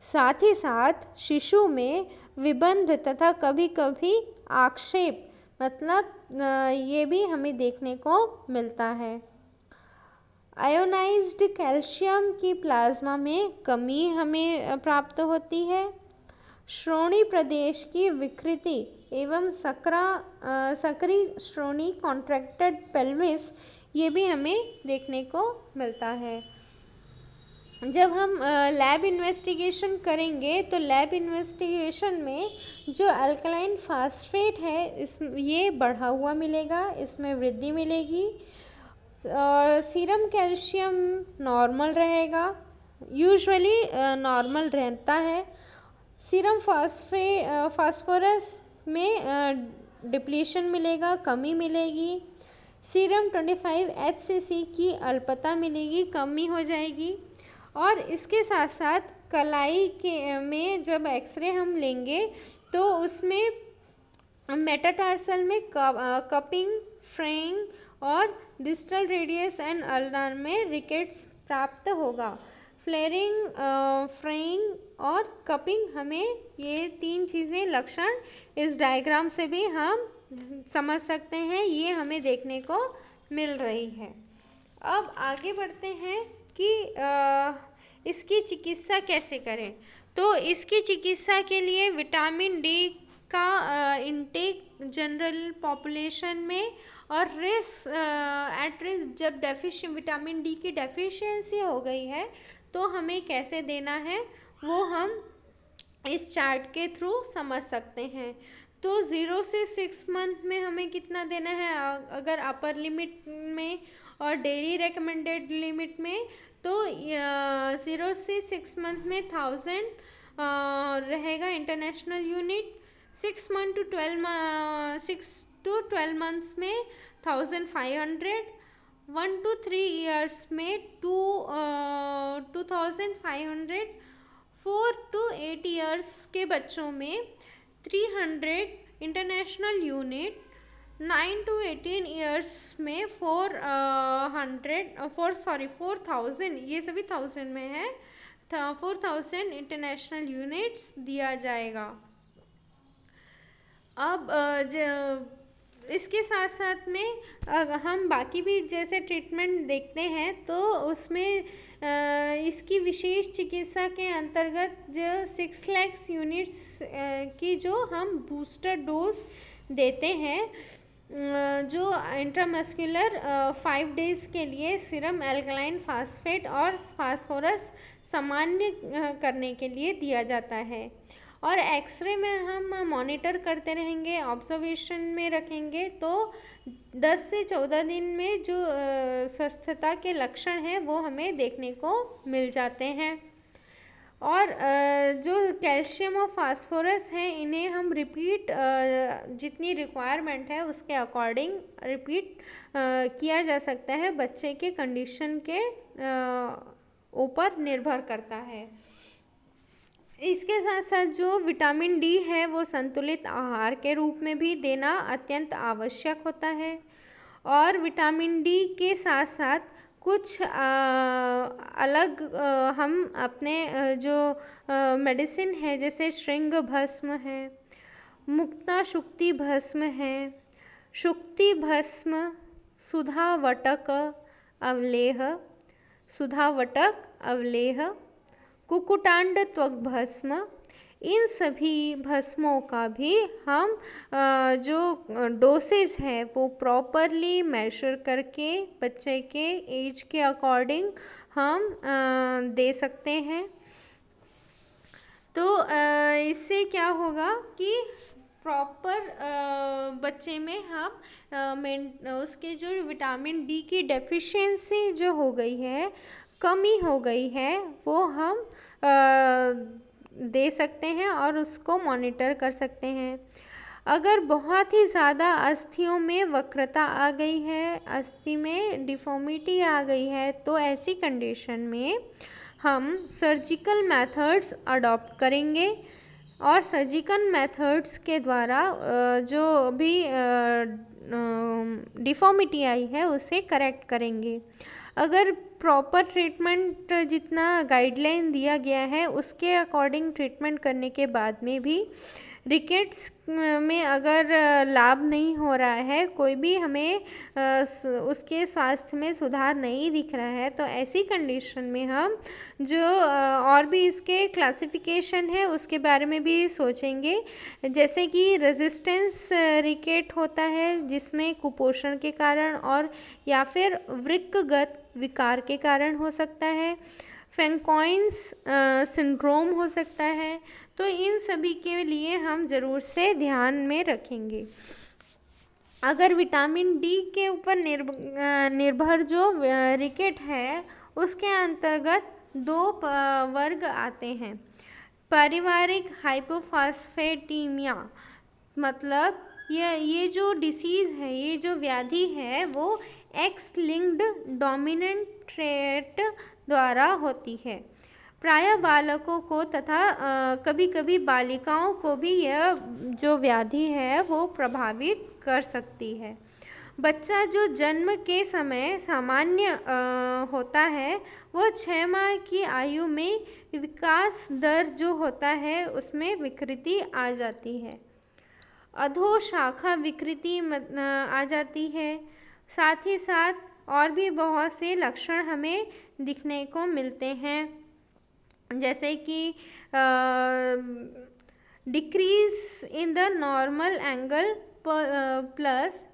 साथ ही साथ शिशु में विबंध तथा कभी कभी आक्षेप, मतलब ये भी हमें देखने को मिलता है। आयोनाइज्ड कैल्शियम की प्लाज्मा में कमी हमें प्राप्त होती है। श्रोणि प्रदेश की विकृति एवं सक्रिय श्रोणि कॉन्ट्रैक्टेड पेल्विस, ये भी हमें देखने को मिलता है। जब हम लैब इन्वेस्टिगेशन करेंगे तो लैब इन्वेस्टिगेशन में जो अल्कलाइन फास्फेट है ये बढ़ा हुआ मिलेगा, इसमें वृद्धि मिलेगी और सीरम कैल्शियम नॉर्मल रहेगा, यूजुअली नॉर्मल रहता है। सीरम फास्फोरस में डिप्लीशन मिलेगा, कमी मिलेगी। सीरम 25 HCC की अल्पता मिलेगी, कमी हो जाएगी। और इसके साथ साथ कलाई के में जब एक्सरे हम लेंगे तो उसमें मेटाटार्सल में कपिंग, फ्रेइंग और डिस्टल रेडियस एंड अल्नार में रिकेट्स प्राप्त होगा। फ्लेयरिंग, फ्रेइंग और कपिंग, हमें ये 3 चीज़ें लक्षण इस डायग्राम से भी हम समझ सकते हैं, ये हमें देखने को मिल रही है। अब आगे बढ़ते हैं कि इसकी चिकित्सा कैसे करें। तो इसकी चिकित्सा के लिए विटामिन डी का इंटेक जनरल पॉपुलेशन में और एट रिस्क जब विटामिन डी की डेफिशिएंसी हो गई है तो हमें कैसे देना है वो हम इस चार्ट के थ्रू समझ सकते हैं। तो 0 से 6 मंथ में हमें कितना देना है, अगर अपर लिमिट में और डेली रिकमेंडेड लिमिट में, तो 0 से 6 मंथ में 1000 रहेगा इंटरनेशनल यूनिट। 6 to 12 मंथ्स में 1500, 1 to 3 ईयर्स में 2500, 4 to 8 ईयर्स के बच्चों में 300 इंटरनेशनल यूनिट, 9 to 18 ईयर्स में 4000, ये सभी 1000 में है, 4000 इंटरनेशनल यूनिट्स दिया जाएगा। अब इसके साथ साथ में हम बाकी भी जैसे ट्रीटमेंट देखते हैं तो उसमें इसकी विशेष चिकित्सा के अंतर्गत जो 6 लाख यूनिट्स की जो हम बूस्टर डोज देते हैं, जो इंट्रामस्कुलर 5 डेज के लिए सीरम एल्कलाइन फास्फेट और फास्फोरस सामान्य करने के लिए दिया जाता है। और एक्सरे में हम मॉनिटर करते रहेंगे, ऑब्जर्वेशन में रखेंगे, तो 10 से 14 दिन में जो स्वस्थता के लक्षण हैं वो हमें देखने को मिल जाते हैं। और जो कैल्शियम और फास्फोरस है इन्हें हम रिपीट जितनी रिक्वायरमेंट है उसके अकॉर्डिंग रिपीट किया जा सकता है, बच्चे के कंडीशन के ऊपर निर्भर करता है। इसके साथ साथ जो विटामिन डी है वो संतुलित आहार के रूप में भी देना अत्यंत आवश्यक होता है। और विटामिन डी के साथ साथ कुछ अलग हम अपने जो मेडिसिन है जैसे श्रृंग भस्म है, मुक्ता शुक्ति भस्म है, शुक्ति भस्म, सुधावटक अवलेह, कुकुटांड त्वक भस्म, इन सभी भस्मों का भी हम जो डोसेज है वो प्रॉपरली मेजर करके बच्चे के एज के अकॉर्डिंग हम दे सकते हैं। तो इससे क्या होगा कि प्रॉपर बच्चे में हम उसके जो विटामिन डी की डेफिशिएंसी जो हो गई है, कमी हो गई है, वो हम दे सकते हैं और उसको मॉनिटर कर सकते हैं। अगर बहुत ही ज़्यादा अस्थियों में वक्रता आ गई है, अस्थि में डिफॉर्मिटी आ गई है, तो ऐसी कंडीशन में हम सर्जिकल मेथड्स अडॉप्ट करेंगे और सर्जिकल मेथड्स के द्वारा जो भी डिफॉर्मिटी आई है उसे करेक्ट करेंगे। अगर प्रॉपर ट्रीटमेंट जितना गाइडलाइन दिया गया है उसके अकॉर्डिंग ट्रीटमेंट करने के बाद में भी रिकेट्स में अगर लाभ नहीं हो रहा है, कोई भी हमें उसके स्वास्थ्य में सुधार नहीं दिख रहा है, तो ऐसी कंडीशन में हम जो और भी इसके क्लासिफिकेशन है उसके बारे में भी सोचेंगे। जैसे कि रेजिस्टेंस रिकेट होता है, जिसमें कुपोषण के कारण और या फिर वृक्कगत विकार के कारण हो सकता है। फैंकॉइन्स सिंड्रोम हो सकता है। तो इन सभी के लिए हम ज़रूर से ध्यान में रखेंगे। अगर विटामिन डी के ऊपर निर्भर जो रिकेट है, उसके अंतर्गत 2 वर्ग आते हैं। पारिवारिक हाइपोफॉस्फेटीमिया, मतलब ये जो डिसीज़ है, ये जो व्याधि है, वो एक्स लिंक्ड डोमिनेंट ट्रेट द्वारा होती है। प्रायः बालकों को तथा कभी कभी बालिकाओं को भी यह जो व्याधि है वो प्रभावित कर सकती है। बच्चा जो जन्म के समय सामान्य होता है, वो 6 माह की आयु में विकास दर जो होता है उसमें विकृति आ जाती है। अधोशाखा विकृति आ जाती है। साथ ही साथ और भी बहुत से लक्षण हमें दिखने को मिलते हैं, जैसे कि decrease in the normal angle plus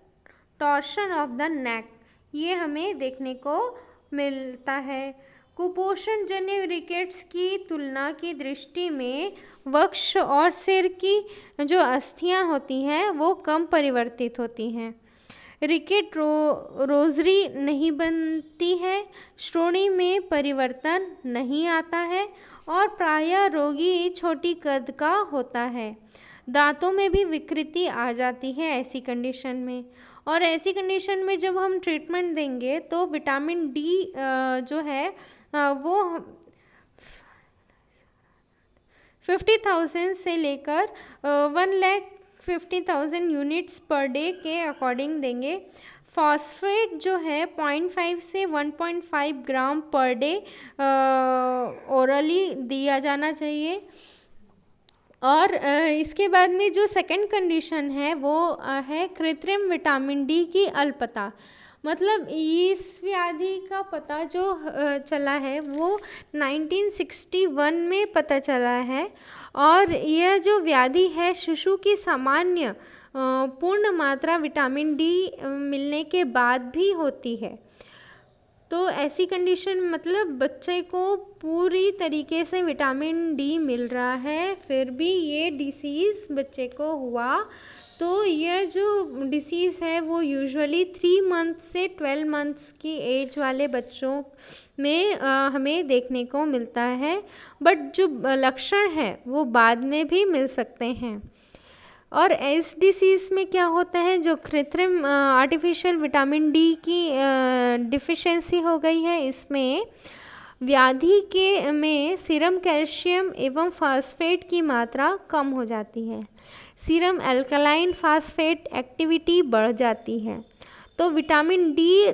torsion of the neck, ये हमें देखने को मिलता है। कुपोषण जन्य रिकेट्स की तुलना की दृष्टि में वक्ष और सिर की जो अस्थियां होती हैं वो कम परिवर्तित होती हैं। रिकेट रोजरी नहीं बनती है, श्रोणि में परिवर्तन नहीं आता है और प्रायः रोगी छोटी कद का होता है। दांतों में भी विकृति आ जाती है ऐसी कंडीशन में। और ऐसी कंडीशन में जब हम ट्रीटमेंट देंगे तो विटामिन डी जो है वो 50,000 से लेकर 1,50,000 यूनिट्स पर डे के अकॉर्डिंग देंगे। फॉस्फेट जो है 0.5 से 1.5 ग्राम पर डे ओरली दिया जाना चाहिए। और इसके बाद में जो सेकंड कंडीशन है वो है कृत्रिम विटामिन डी की अल्पता। मतलब इस व्याधि का पता जो चला है वो 1961 में पता चला है, और यह जो व्याधि है शिशु की सामान्य पूर्ण मात्रा विटामिन डी मिलने के बाद भी होती है। तो ऐसी कंडीशन मतलब बच्चे को पूरी तरीके से विटामिन डी मिल रहा है, फिर भी ये डिसीज़ बच्चे को हुआ, तो यह जो डिसीज़ है वो यूजुअली 3 मंथ से 12 मंथ्स की एज वाले बच्चों में हमें देखने को मिलता है। बट जो लक्षण है वो बाद में भी मिल सकते हैं। और इस डिसीज़ में क्या होता है, जो कृत्रिम आर्टिफिशियल विटामिन डी की डिफिशिएंसी हो गई है, इसमें व्याधि के में सीरम कैल्शियम एवं फास्फेट की मात्रा कम हो जाती है। सीरम एल्कलाइन फास्फेट एक्टिविटी बढ़ जाती है। तो विटामिन डी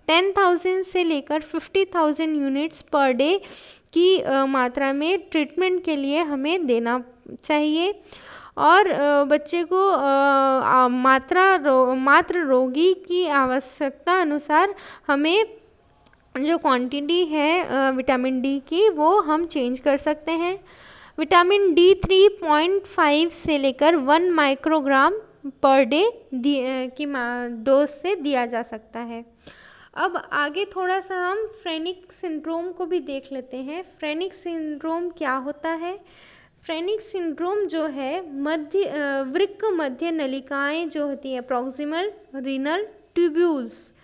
10,000 से लेकर 50,000 यूनिट्स पर डे की मात्रा में ट्रीटमेंट के लिए हमें देना चाहिए। और बच्चे को मात्र रोगी की आवश्यकता अनुसार हमें जो क्वांटिटी है विटामिन डी की वो हम चेंज कर सकते हैं। विटामिन डी 3.5 से लेकर 1 माइक्रोग्राम पर डे की डोज से दिया जा सकता है। अब आगे थोड़ा सा हम फ्रेनिक सिंड्रोम को भी देख लेते हैं। फ्रेनिक सिंड्रोम क्या होता है? फ्रेनिक सिंड्रोम जो है वृक्क मध्य नलिकाएं जो होती है, प्रॉक्सिमल रीनल ट्यूब्यूल्स,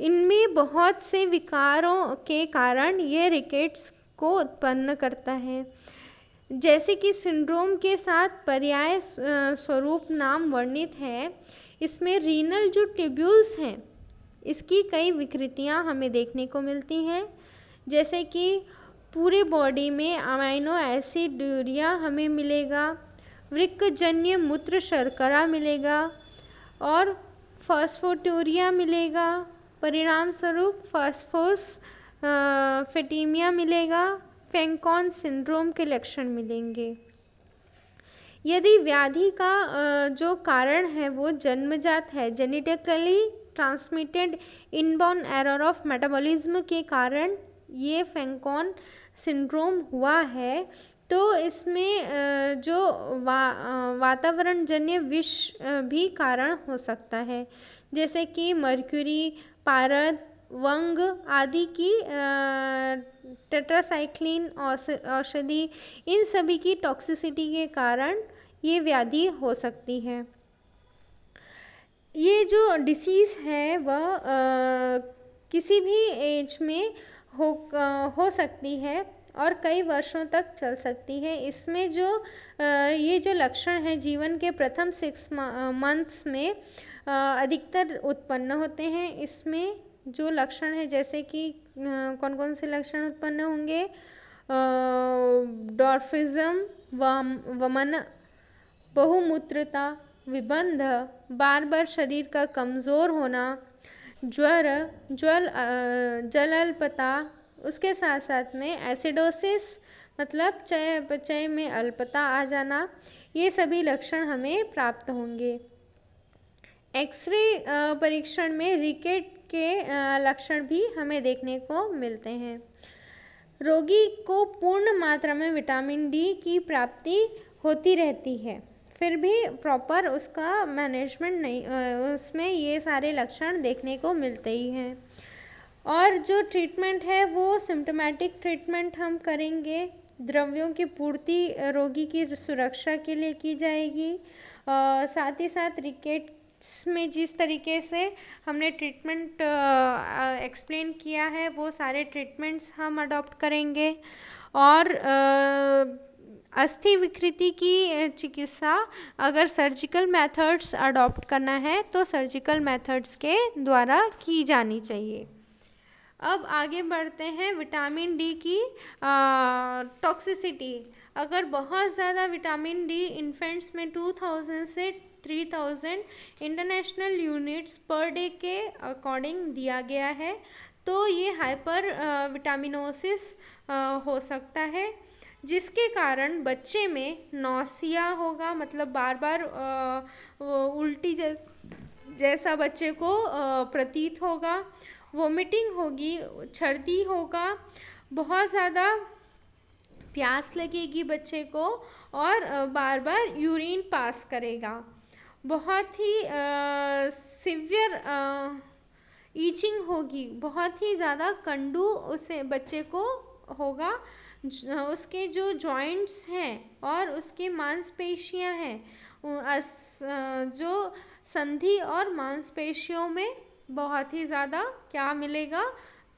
इनमें बहुत से विकारों के कारण ये रिकेट्स को उत्पन्न करता है। जैसे कि सिंड्रोम के साथ पर्याय स्वरूप नाम वर्णित है, इसमें रीनल जो ट्यूब्यूल्स हैं इसकी कई विकृतियां हमें देखने को मिलती हैं। जैसे कि पूरे बॉडी में अमाइनो एसिड यूरिया हमें मिलेगा, वृक्कजन्य मूत्र शर्करा मिलेगा और फॉस्फोटूरिया मिलेगा। परिणाम स्वरूप फॉस्फोस्फेटीमिया मिलेगा, फैंकॉन सिंड्रोम के लक्षण मिलेंगे। यदि व्याधि का जो कारण है वो जन्मजात है, genetically transmitted inborn error of metabolism के कारण ये फैंकॉन सिंड्रोम हुआ है, तो इसमें जो वातावरण जन्य विष भी कारण हो सकता है, जैसे कि मर्क्यूरी, पारद, वंग आदि की टेट्रासाइक्लिन औषधि, इन सभी की टॉक्सिसिटी के कारण ये व्याधि हो सकती है। ये जो डिसीज़ है वह किसी भी एज में हो सकती है और कई वर्षों तक चल सकती है। इसमें जो ये जो लक्षण है जीवन के प्रथम 6 मंथ्स में अधिकतर उत्पन्न होते हैं। इसमें जो लक्षण है जैसे कि कौन कौन से लक्षण उत्पन्न होंगे, डॉर्फिज्म, वमन, बहुमूत्रता, विबंध, बार बार शरीर का कमज़ोर होना, ज्वर, जल अल्पता, उसके साथ साथ में एसिडोसिस मतलब चयापचय में अल्पता आ जाना, ये सभी लक्षण हमें प्राप्त होंगे। एक्सरे परीक्षण में रिकेट के लक्षण भी हमें देखने को मिलते हैं। रोगी को पूर्ण मात्रा में विटामिन डी की प्राप्ति होती रहती है, फिर भी प्रॉपर उसका मैनेजमेंट नहीं, उसमें ये सारे लक्षण देखने को मिलते ही हैं। और जो ट्रीटमेंट है वो सिम्टोमेटिक ट्रीटमेंट हम करेंगे, द्रव्यों की पूर्ति रोगी की सुरक्षा के लिए की जाएगी। साथ ही साथ रिकेट्स में जिस तरीके से हमने ट्रीटमेंट एक्सप्लेन किया है वो सारे ट्रीटमेंट्स हम अडॉप्ट करेंगे। और अस्थि विकृति की चिकित्सा अगर सर्जिकल मेथड्स अडॉप्ट करना है तो सर्जिकल मेथड्स के द्वारा की जानी चाहिए। अब आगे बढ़ते हैं विटामिन डी की टॉक्सिसिटी। अगर बहुत ज़्यादा विटामिन डी इन्फेंट्स में 2000 से 3000 इंटरनेशनल यूनिट्स पर डे के अकॉर्डिंग दिया गया है, तो ये हाइपर विटामिनोसिस हो सकता है, जिसके कारण बच्चे में नौसिया होगा, मतलब बार बार उल्टी जैसा बच्चे को प्रतीत होगा, वोमिटिंग होगी, छर्दी होगा, बहुत ज़्यादा प्यास लगेगी बच्चे को और बार बार यूरिन पास करेगा, बहुत ही सिवियर ईचिंग होगी, बहुत ही ज़्यादा कंडू उसे बच्चे को होगा, उसके जो जॉइंट्स हैं और उसकी मांसपेशियां हैं, जो संधि और मांसपेशियों में बहुत ही ज़्यादा क्या मिलेगा,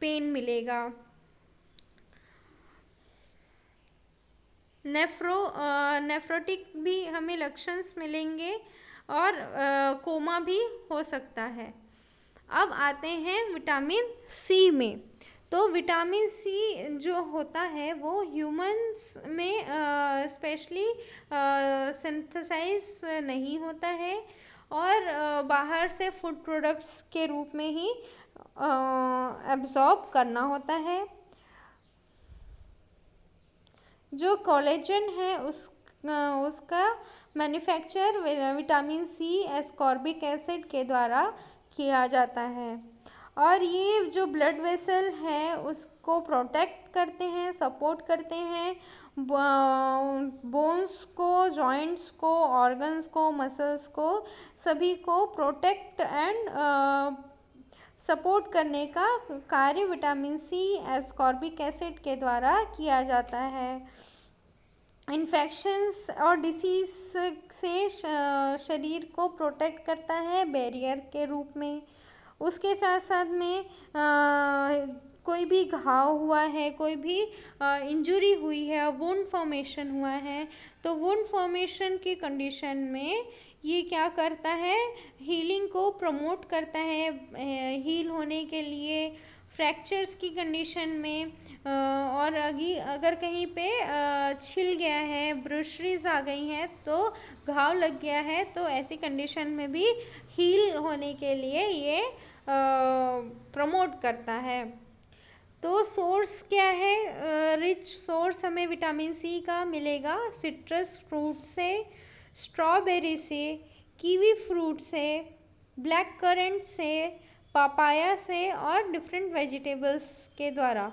पेन मिलेगा। नेफ्रोटिक भी हमें लक्षण मिलेंगे और कोमा भी हो सकता है। अब आते हैं विटामिन सी में। तो विटामिन सी जो होता है वो ह्यूमंस में स्पेशली सिंथेसाइज नहीं होता है और बाहर से फूड प्रोडक्ट्स के रूप में ही एब्जॉर्ब करना होता है। जो कोलेजन है उसका manufacture vitamin C ascorbic acid के द्वारा किया जाता है और ये जो ब्लड वेसल है उसको प्रोटेक्ट करते हैं, सपोर्ट करते हैं, बोन्स को, जॉइंट्स को, ऑर्गन्स को, मसल्स को, सभी को प्रोटेक्ट एंड सपोर्ट करने का कार्य विटामिन सी एस्कॉर्बिक एसिड के द्वारा किया जाता है। इन्फेक्शंस और डिसीज से शरीर को प्रोटेक्ट करता है बैरियर के रूप में। उसके साथ साथ में कोई भी घाव हुआ है, कोई भी इंजुरी हुई है, वुंड फॉर्मेशन हुआ है, तो वुंड फॉर्मेशन की कंडीशन में ये क्या करता है, हीलिंग को प्रमोट करता है, हील होने के लिए। फ्रैक्चर्स की कंडीशन में और अगर कहीं पे छिल गया है, ब्रुशरीज आ गई हैं, तो घाव लग गया है, तो ऐसी कंडीशन में भी हील होने के लिए ये प्रमोट करता है। तो सोर्स क्या है, रिच सोर्स हमें विटामिन सी का मिलेगा सिट्रस फ्रूट से, स्ट्रॉबेरी से, कीवी फ्रूट से, ब्लैक करंट से, पापाया से और डिफरेंट वेजिटेबल्स के द्वारा।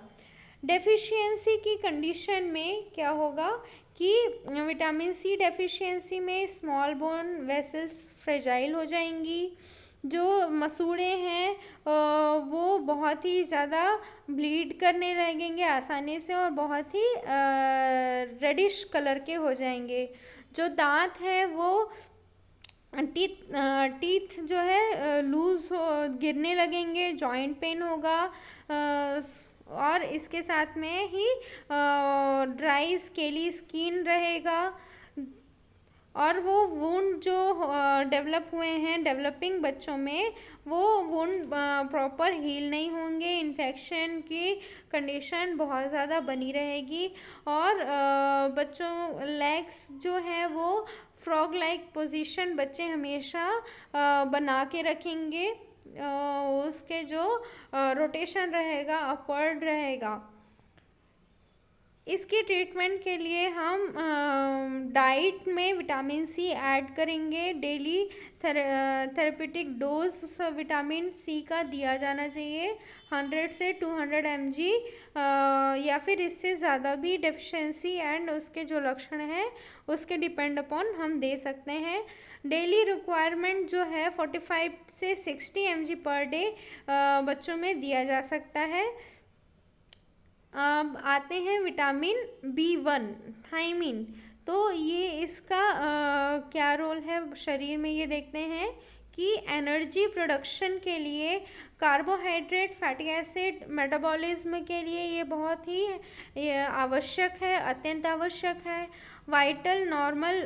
डेफिशिएंसी की कंडीशन में क्या होगा कि विटामिन सी डेफिशिएंसी में स्मॉल बोन वेसल्स फ्रेजाइल हो जाएंगी, जो मसूड़े हैं वो बहुत ही ज़्यादा ब्लीड करने लगेंगे आसानी से और बहुत ही रेडिश कलर के हो जाएंगे। जो दांत हैं वो टीथ जो है लूज हो गिरने लगेंगे, जॉइंट पेन होगा, और इसके साथ में ही ड्राई स्केली स्किन रहेगा, और वो वुंड जो डेवलप हुए हैं डेवलपिंग बच्चों में, वो वुंड प्रॉपर हील नहीं होंगे, इन्फेक्शन की कंडीशन बहुत ज़्यादा बनी रहेगी, और बच्चों लेग्स जो है वो फ्रॉग लाइक पोजीशन बच्चे हमेशा बना के रखेंगे, उसके जो रोटेशन रहेगा अपवर्ड रहेगा। इसके ट्रीटमेंट के लिए हम डाइट में विटामिन सी ऐड करेंगे। Daily therapeutic dose vitamin C का दिया जाना चाहिए 100 से 200 mg, या फिर इससे ज़्यादा भी डेफिशिएंसी एंड उसके जो लक्षण हैं उसके डिपेंड अपॉन हम दे सकते हैं। डेली रिक्वायरमेंट जो है 45 से 60 mg पर डे बच्चों में दिया जा सकता है। अब आते हैं विटामिन B1 थायमिन। तो ये इसका क्या रोल है शरीर में, ये देखते हैं कि एनर्जी प्रोडक्शन के लिए, कार्बोहाइड्रेट, फैटी एसिड मेटाबॉलिज्म के लिए ये बहुत ही आवश्यक है, अत्यंत आवश्यक है। वाइटल नॉर्मल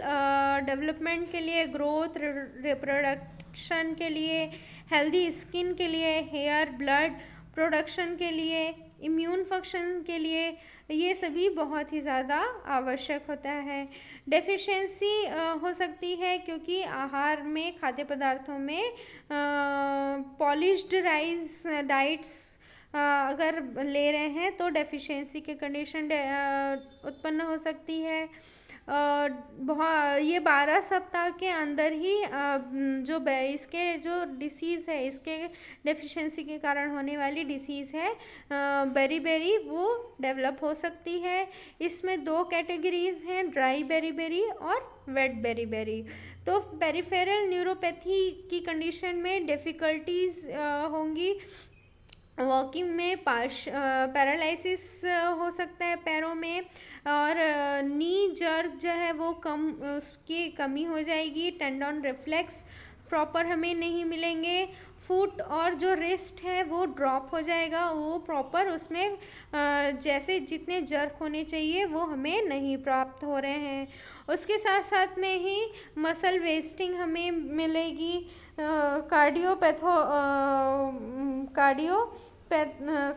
डेवलपमेंट के लिए, ग्रोथ रिप्रोडक्शन के लिए, हेल्दी स्किन के लिए, हेयर ब्लड प्रोडक्शन के लिए, इम्यून फंक्शन के लिए, ये सभी बहुत ही ज़्यादा आवश्यक होता है। डेफिशिएंसी हो सकती है क्योंकि आहार में, खाद्य पदार्थों में पॉलिश्ड राइस डाइट्स अगर ले रहे हैं तो डेफिशिएंसी की कंडीशन उत्पन्न हो सकती है। बहुत ये 12 सप्ताह के अंदर ही जो इसके जो डिसीज़ है, इसके डेफिशिएंसी के कारण होने वाली डिसीज़ है बेरी वो डेवलप हो सकती है। इसमें 2 कैटेगरीज हैं, ड्राई बेरी और वेट बेरी। तो पेरिफेरल न्यूरोपैथी की कंडीशन में डिफ़िकल्टीज होंगी, वॉकिंग में पैरालिसिस हो सकता है पैरों में, और नी जर्क जो है वो उसकी कमी हो जाएगी, टेंडन रिफ्लेक्स प्रॉपर हमें नहीं मिलेंगे, फुट और जो रिस्ट है वो ड्रॉप हो जाएगा, वो प्रॉपर उसमें जैसे जितने जर्क होने चाहिए वो हमें नहीं प्राप्त हो रहे हैं। उसके साथ साथ में ही मसल वेस्टिंग हमें मिलेगी,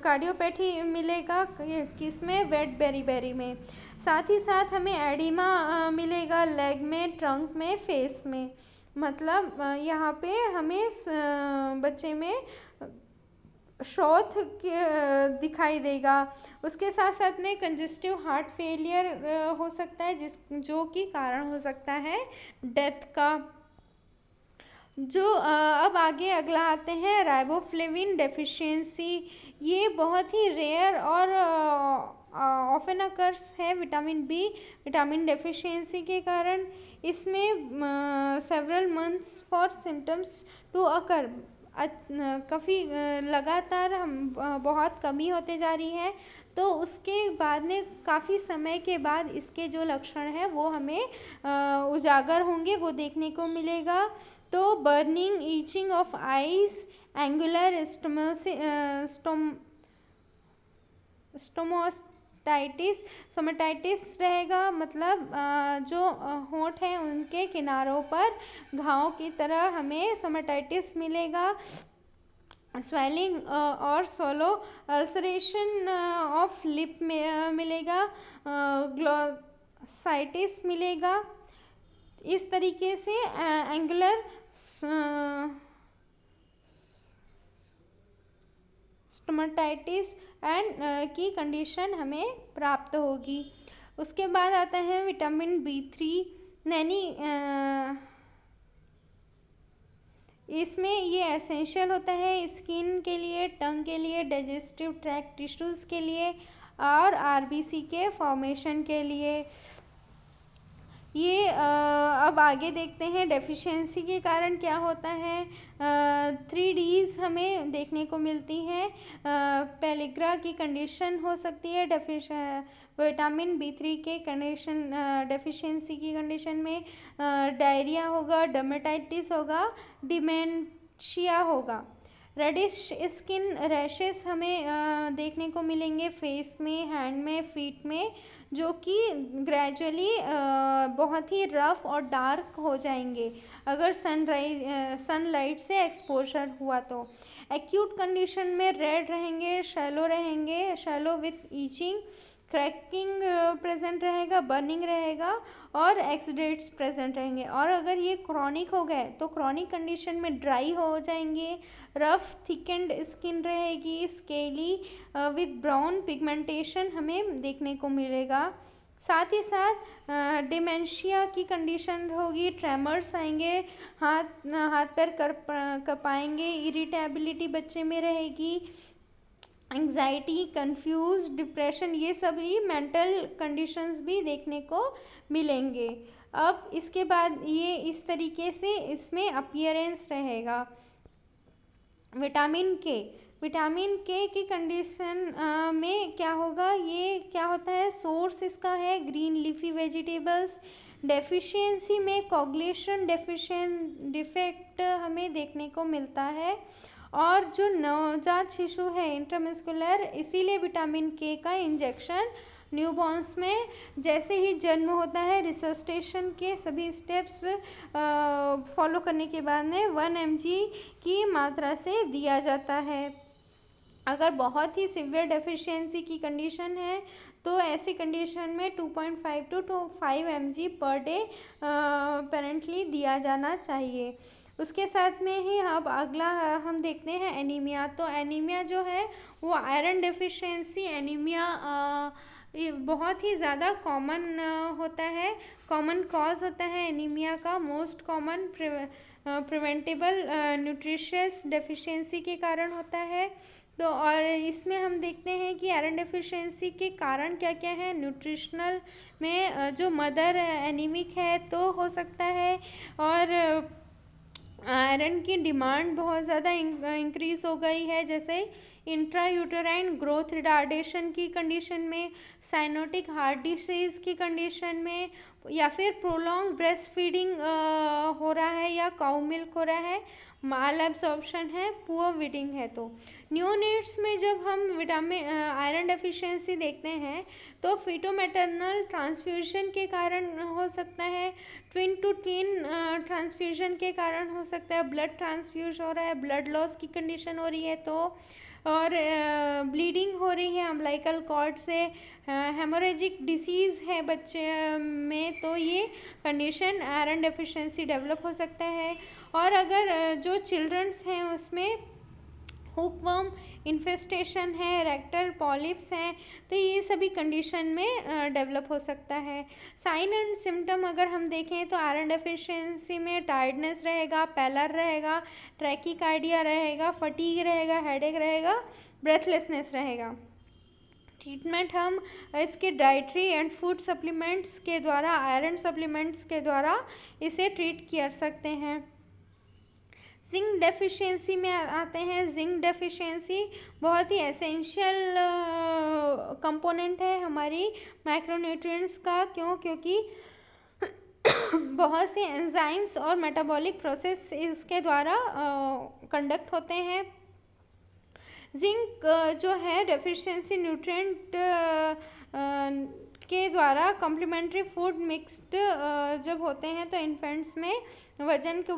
कार्डियोपैथी मिलेगा किसमें, वेट बेरी में। साथ ही साथ हमें एडिमा मिलेगा लेग में, ट्रंक में, फेस में। मतलब यहाँ पे हमें बच्चे में शोथ दिखाई देगा। उसके साथ साथ में कंजेस्टिव हार्ट फेलियर हो सकता है, जो कि कारण हो सकता है डेथ का। जो अब आगे अगला आते हैं राइबोफ्लेविन डेफिशिएंसी। ये बहुत ही रेयर और ऑफन अकर्स है विटामिन डेफिशिएंसी के कारण। इसमें several months for symptoms to occur, काफ़ी लगातार हम बहुत कमी होते जा रही है, तो उसके बाद में काफ़ी समय के बाद इसके जो लक्षण हैं वो हमें उजागर होंगे, वो देखने को मिलेगा। तो burning, itching of eyes, angular stomatitis रहेगा, मतलब जो होंठ हैं उनके किनारों पर घाव की तरह हमें सोमेटाइटिस मिलेगा। स्वेलिंग और सोलो अल्सरेशन ऑफ लिप में मिलेगा, ग्लोसाइटिस मिलेगा। इस तरीके से एंगुलर स्टोमेटाइटिस एंड की कंडीशन हमें प्राप्त होगी। उसके बाद आता है विटामिन B3। नैनी इसमें ये एसेंशियल होता है स्किन के लिए, टंग के लिए, डाइजेस्टिव ट्रैक्ट टिश्यूज़ के लिए और आरबीसी के फॉर्मेशन के लिए। ये अब आगे देखते हैं डेफिशिएंसी के कारण क्या होता है। 3Ds हमें देखने को मिलती हैं। पेलिग्रा की कंडीशन हो सकती है विटामिन B3 के कंडीशन डेफिशिएंसी की कंडीशन में डायरिया होगा, डर्मेटाइटिस होगा, डिमेंशिया होगा। रेडिश स्किन रैशेस हमें देखने को मिलेंगे फेस में, हैंड में, फीट में, जो कि ग्रेजुअली बहुत ही रफ और डार्क हो जाएंगे अगर सनलाइट से एक्सपोजर हुआ तो। एक्यूट कंडीशन में रेड रहेंगे, shallow with itching, cracking present रहेगा, बर्निंग रहेगा और एक्सुडेट्स प्रेजेंट रहेंगे। और अगर ये क्रॉनिक हो गए तो क्रॉनिक कंडीशन में ड्राई हो जाएंगे, रफ थिकेंड स्किन रहेगी, स्केली विद ब्राउन पिगमेंटेशन हमें देखने को मिलेगा। साथ ही साथ डिमेंशिया की कंडीशन होगी, ट्रेमर्स आएंगे, हाथ पैर कपाएंगे, इरिटेबिलिटी बच्चे में रहेगी, एंग्जाइटी, कंफ्यूज, डिप्रेशन, ये सभी मेंटल कंडीशंस भी देखने को मिलेंगे। अब इसके बाद ये इस तरीके से इसमें अपीयरेंस रहेगा। विटामिन के की कंडीशन में क्या होगा, ये क्या होता है, सोर्स इसका है ग्रीन लीफी वेजिटेबल्स। डेफिशिएंसी में कोगुलेशन डिफेक्ट हमें देखने को मिलता है। और जो नवजात शिशु है इंट्रामस्कुलर, इसीलिए विटामिन के का इंजेक्शन न्यूबॉर्न्स में जैसे ही जन्म होता है रिसस्टेशन के सभी स्टेप्स फॉलो करने के बाद में 1 mg की मात्रा से दिया जाता है। अगर बहुत ही सिवियर डेफिशिएंसी की कंडीशन है तो ऐसी कंडीशन में 2.5 to 5 mg per day parenterally दिया जाना चाहिए। उसके साथ में ही अब अगला हम देखते हैं एनीमिया। तो एनीमिया जो है वो आयरन डेफिशिएंसी एनीमिया ये बहुत ही ज़्यादा कॉमन होता है, कॉमन कॉज होता है एनीमिया का। Most common preventable nutritious deficiency के कारण होता है। तो और इसमें हम देखते हैं कि आयरन डेफिशिएंसी के कारण क्या क्या है। न्यूट्रिशनल में जो मदर एनीमिक है तो हो सकता है, और आयरन की डिमांड बहुत ज़्यादा इंक्रीज हो गई है, जैसे इंट्रा यूटेराइन ग्रोथ रिटार्डेशन की कंडीशन में, साइनोटिक हार्ट डिसीज की कंडीशन में, या फिर प्रोलॉन्ग ब्रेस्ट फीडिंग हो रहा है या काउ मिल्क हो रहा है, माल एब्जॉर्प्शन है, पुअर वीडिंग है। तो न्यूनेट्स में जब हम विटामिन आयरन डेफिशिएंसी देखते हैं तो फीटोमैटरनल ट्रांसफ्यूजन के कारण हो सकता है, ट्विन टू ट्विन ट्रांसफ्यूजन के कारण हो सकता है, ब्लड ट्रांसफ्यूज हो रहा है, ब्लड लॉस की कंडीशन हो रही है तो, और ब्लीडिंग हो रही है अम्बिलिकल कॉर्ड से, हेमोरेजिक डिसीज़ है बच्चे में, तो ये कंडीशन आयरन डेफिशिएंसी डेवलप हो सकता है। और अगर जो चिल्ड्रंस हैं उसमें हुकवर्म इन्फेस्टेशन है, रेक्टल पॉलिप्स हैं, तो ये सभी कंडीशन में डेवलप हो सकता है। साइन एंड सिम्टम अगर हम देखें तो आयरन डेफिशिएंसी में टायर्डनेस रहेगा, पैलर रहेगा, ट्रैकीकार्डिया रहेगा, फटीग रहेगा, हेडेक रहेगा, ब्रेथलेसनेस रहेगा। ट्रीटमेंट हम इसके डाइटरी एंड फूड सप्लीमेंट्स के द्वारा, आयरन सप्लीमेंट्स के द्वारा इसे ट्रीट कर सकते हैं। जिंक डेफिशिएंसी में आते हैं। जिंक डेफिशिएंसी बहुत ही एसेंशियल कंपोनेंट है हमारी मैक्रोन्यूट्रिएंट्स का। क्योंकि बहुत से एंजाइम्स और मेटाबॉलिक प्रोसेस इसके द्वारा कंडक्ट होते हैं। जिंक जो है डेफिशिएंसी न्यूट्रिएंट के द्वारा कॉम्प्लीमेंट्री फूड मिक्स्ड जब होते हैं तो इन्फेंट्स में वजन को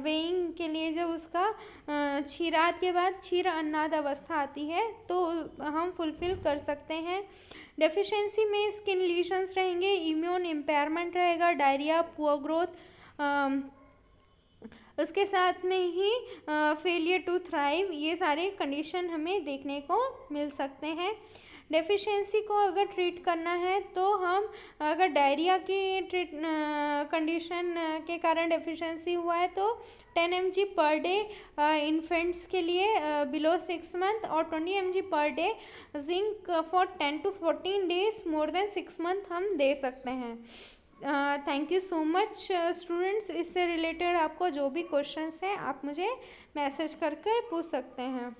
वेइंग के लिए जब उसका क्षीरात के बाद क्षीर अन्नाद अवस्था आती है तो हम फुलफिल कर सकते हैं। डेफिशिएंसी में स्किन लीशंस रहेंगे, इम्यून इम्पेयरमेंट रहेगा, डायरिया, पुअर ग्रोथ, उसके साथ में ही फेलियर टू थ्राइव, ये सारे कंडीशन हमें देखने को मिल सकते हैं। डेफिशिएंसी को अगर ट्रीट करना है तो हम, अगर डायरिया की कंडीशन के कारण डेफिशिएंसी हुआ है तो 10 mg पर डे इन्फेंट्स के लिए बिलो 6 मंथ, और 20 mg per day zinc for 10 to 14 days more than 6 month हम दे सकते हैं। Thank you so much students. इससे रिलेटेड आपको जो भी क्वेश्चंस हैं आप मुझे मैसेज करके पूछ सकते हैं।